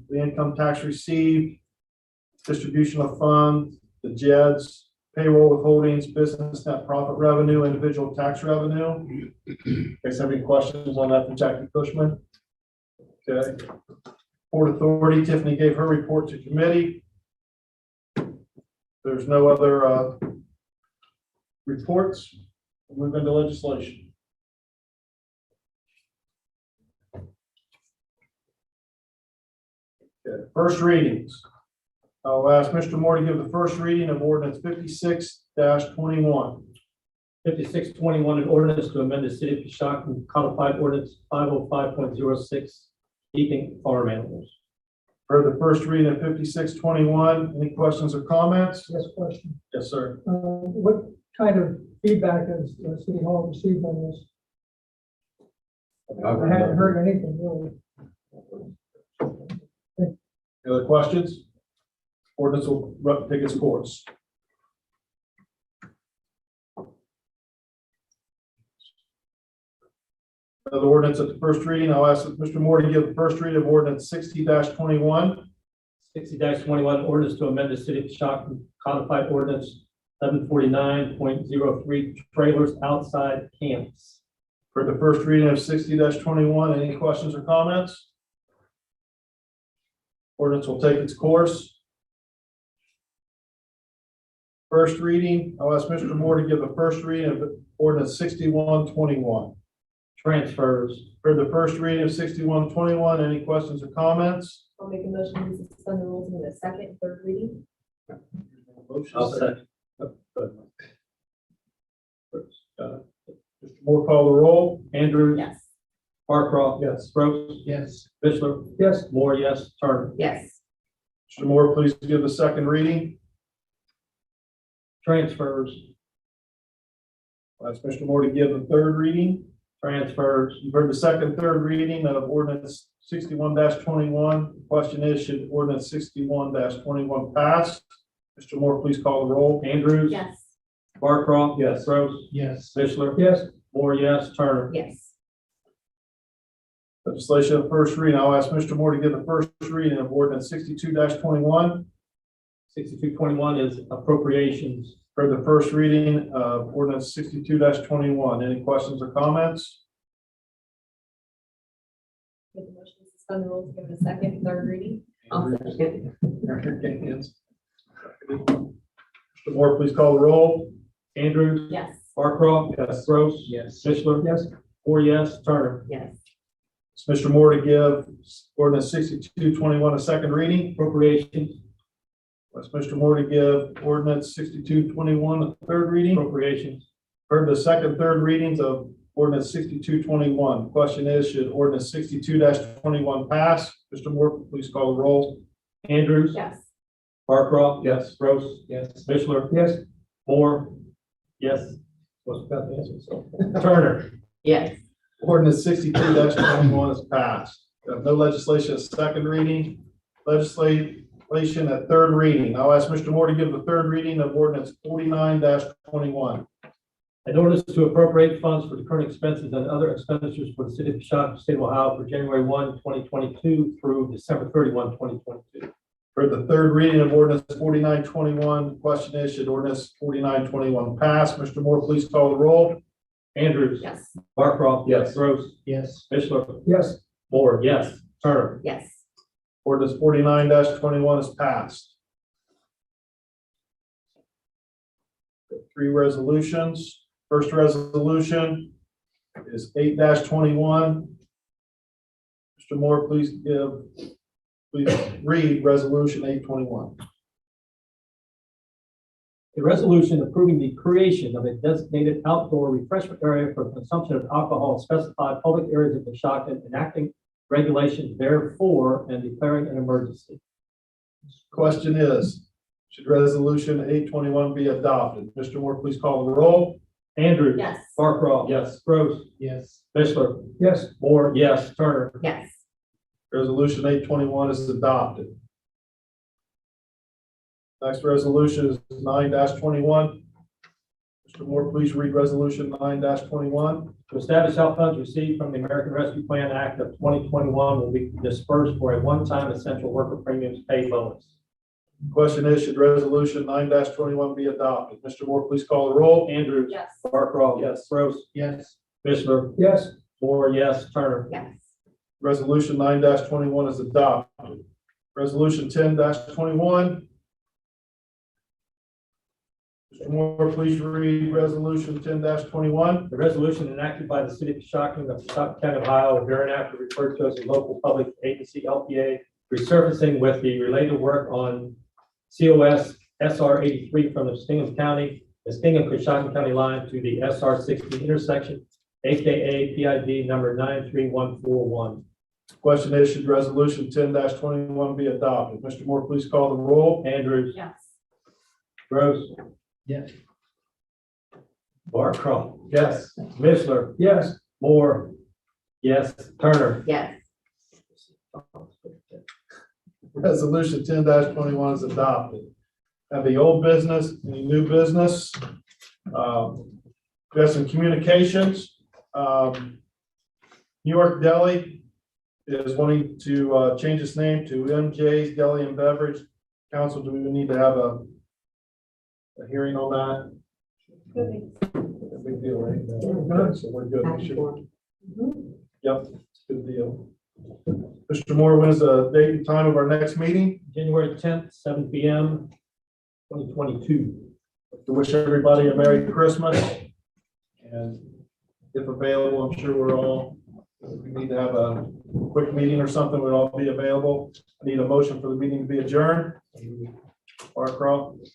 the income tax received, distribution of funds, the JEDs, payroll withholdings, business net profit revenue, individual tax revenue. Guys have any questions on that from Jackie Cushman? Okay. Port Authority, Tiffany gave her report to committee. There's no other reports. We'll move into legislation. Okay, first readings. I'll ask Mr. Moore to give the first reading of ordinance 56-21. 5621, an ordinance to amend the city of Coshocton codified ordinance 505.06, keeping farm animals. For the first reading of 56-21, any questions or comments? Yes, question. Yes, sir. What kind of feedback has City Hall received on this? I haven't heard anything really. Any other questions? Ordinance will take its course. Another ordinance at the first reading. I'll ask Mr. Moore to give the first reading of ordinance 60-21. 60-21, ordinance to amend the city of Coshocton codified ordinance 749.03, trailers outside camps. For the first reading of 60-21, any questions or comments? Ordinance will take its course. First reading, I'll ask Mr. Moore to give the first reading of ordinance 61-21. Transfers. For the first reading of 61-21, any questions or comments? I'll make a motion to suspend the rules in the second, and third reading. I'll second. Mr. Moore, call the roll. Andrews. Yes. Barcroft. Yes. Brooks. Yes. Fishler. Yes. Moore, yes. Turner. Yes. Mr. Moore, please give the second reading. Transfers. I'll ask Mr. Moore to give the third reading. Transfers. You've heard the second, third reading of ordinance 61-21. The question is, should ordinance 61-21 pass? Mr. Moore, please call the roll. Andrews. Yes. Barcroft. Yes. Brooks. Yes. Fishler. Yes. Moore, yes. Turner. Yes. Legislation of first reading. I'll ask Mr. Moore to give the first reading of ordinance 62-21. 6221 is appropriations. For the first reading of ordinance 62-21. Any questions or comments? Make a motion to suspend the rules, give it a second, and third reading. I'll second. Mr. Moore, please call the roll. Andrews. Yes. Barcroft. Yes. Gross. Yes. Fishler. Yes. Moore, yes. Turner. Yes. It's Mr. Moore to give ordinance 62-21 a second reading. Appropriations. It's Mr. Moore to give ordinance 62-21 a third reading. Appropriations. Heard the second, third readings of ordinance 62-21. Question is, should ordinance 62-21 pass? Mr. Moore, please call the roll. Andrews. Yes. Barcroft. Yes. Gross. Yes. Fishler. Yes. Moore. Yes. Was about to answer, so. Turner. Yes. Ordinance 62-21 is passed. No legislation at second reading. Legislation at third reading. I'll ask Mr. Moore to give the third reading of ordinance 49-21. An ordinance to appropriate funds for the current expenses and other expenditures for the city of Coshocton, state of Ohio for January 1, 2022 through December 31, 2022. For the third reading of ordinance 49-21, the question is, should ordinance 49-21 pass? Mr. Moore, please call the roll. Andrews. Yes. Barcroft. Yes. Gross. Yes. Fishler. Yes. Moore, yes. Turner. Yes. Ordinance 49-21 is passed. Three resolutions. First resolution is 8-21. Mr. Moore, please read resolution 8-21. A resolution approving the creation of a designated outdoor refreshment area for the consumption of alcohol in specified public areas of Coshocton, enacting regulations therefore and declaring an emergency. Question is, should resolution 8-21 be adopted? Mr. Moore, please call the roll. Andrews. Yes. Barcroft. Yes. Gross. Yes. Fishler. Yes. Moore, yes. Turner. Yes. Resolution 8-21 is adopted. Next resolution is 9-21. Mr. Moore, please read resolution 9-21. To establish how funds received from the American Rescue Plan Act of 2021 will be dispersed for a one-time essential worker premiums paid bonus. Question is, should resolution 9-21 be adopted? Mr. Moore, please call the roll. Andrews. Yes. Barcroft. Yes. Gross. Yes. Fishler. Yes. Moore, yes. Turner. Yes. Resolution 9-21 is adopted. Resolution 10-21. Mr. Moore, please read resolution 10-21. The resolution enacted by the city of Coshocton of Coshocton County, Ohio, and hereinafter referred to as a local public agency LPA resurfacing with the related work on COS SR 83 from the Stingham County, the Stingham Coshocton County line to the SR 60 intersection, AKA PID number 93141. Question issued, resolution 10-21 be adopted. Mr. Moore, please call the roll. Andrews, Yes. Gross. Yes. Barcroft. Yes. Mishler. Yes. Moore. Yes. Turner. Yes. Resolution 10-21 is adopted. Have the old business, any new business? We have some communications. New York Deli is wanting to change its name to MJ's Deli and Beverage. Council, do we need to have a hearing on that? Big deal, right? Okay, so we're good. We should- Yep, good deal. Mr. Moore, when is the date and time of our next meeting? January 10th, 7 PM, 2022. To wish everybody a Merry Christmas. And if available, I'm sure we're all, if we need to have a quick meeting or something, we'll all be available. I need a motion for the meeting to be adjourned. Barcroft.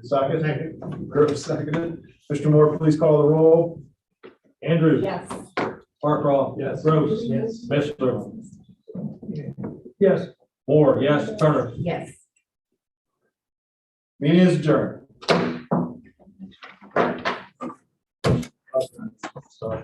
Second. Griffith seconded. Mr. Moore, please call the roll. Andrews. Yes. Barcroft. Yes. Gross. Yes. Mishler. Yes. Moore. Yes. Turner. Yes. Meeting is adjourned. Sorry.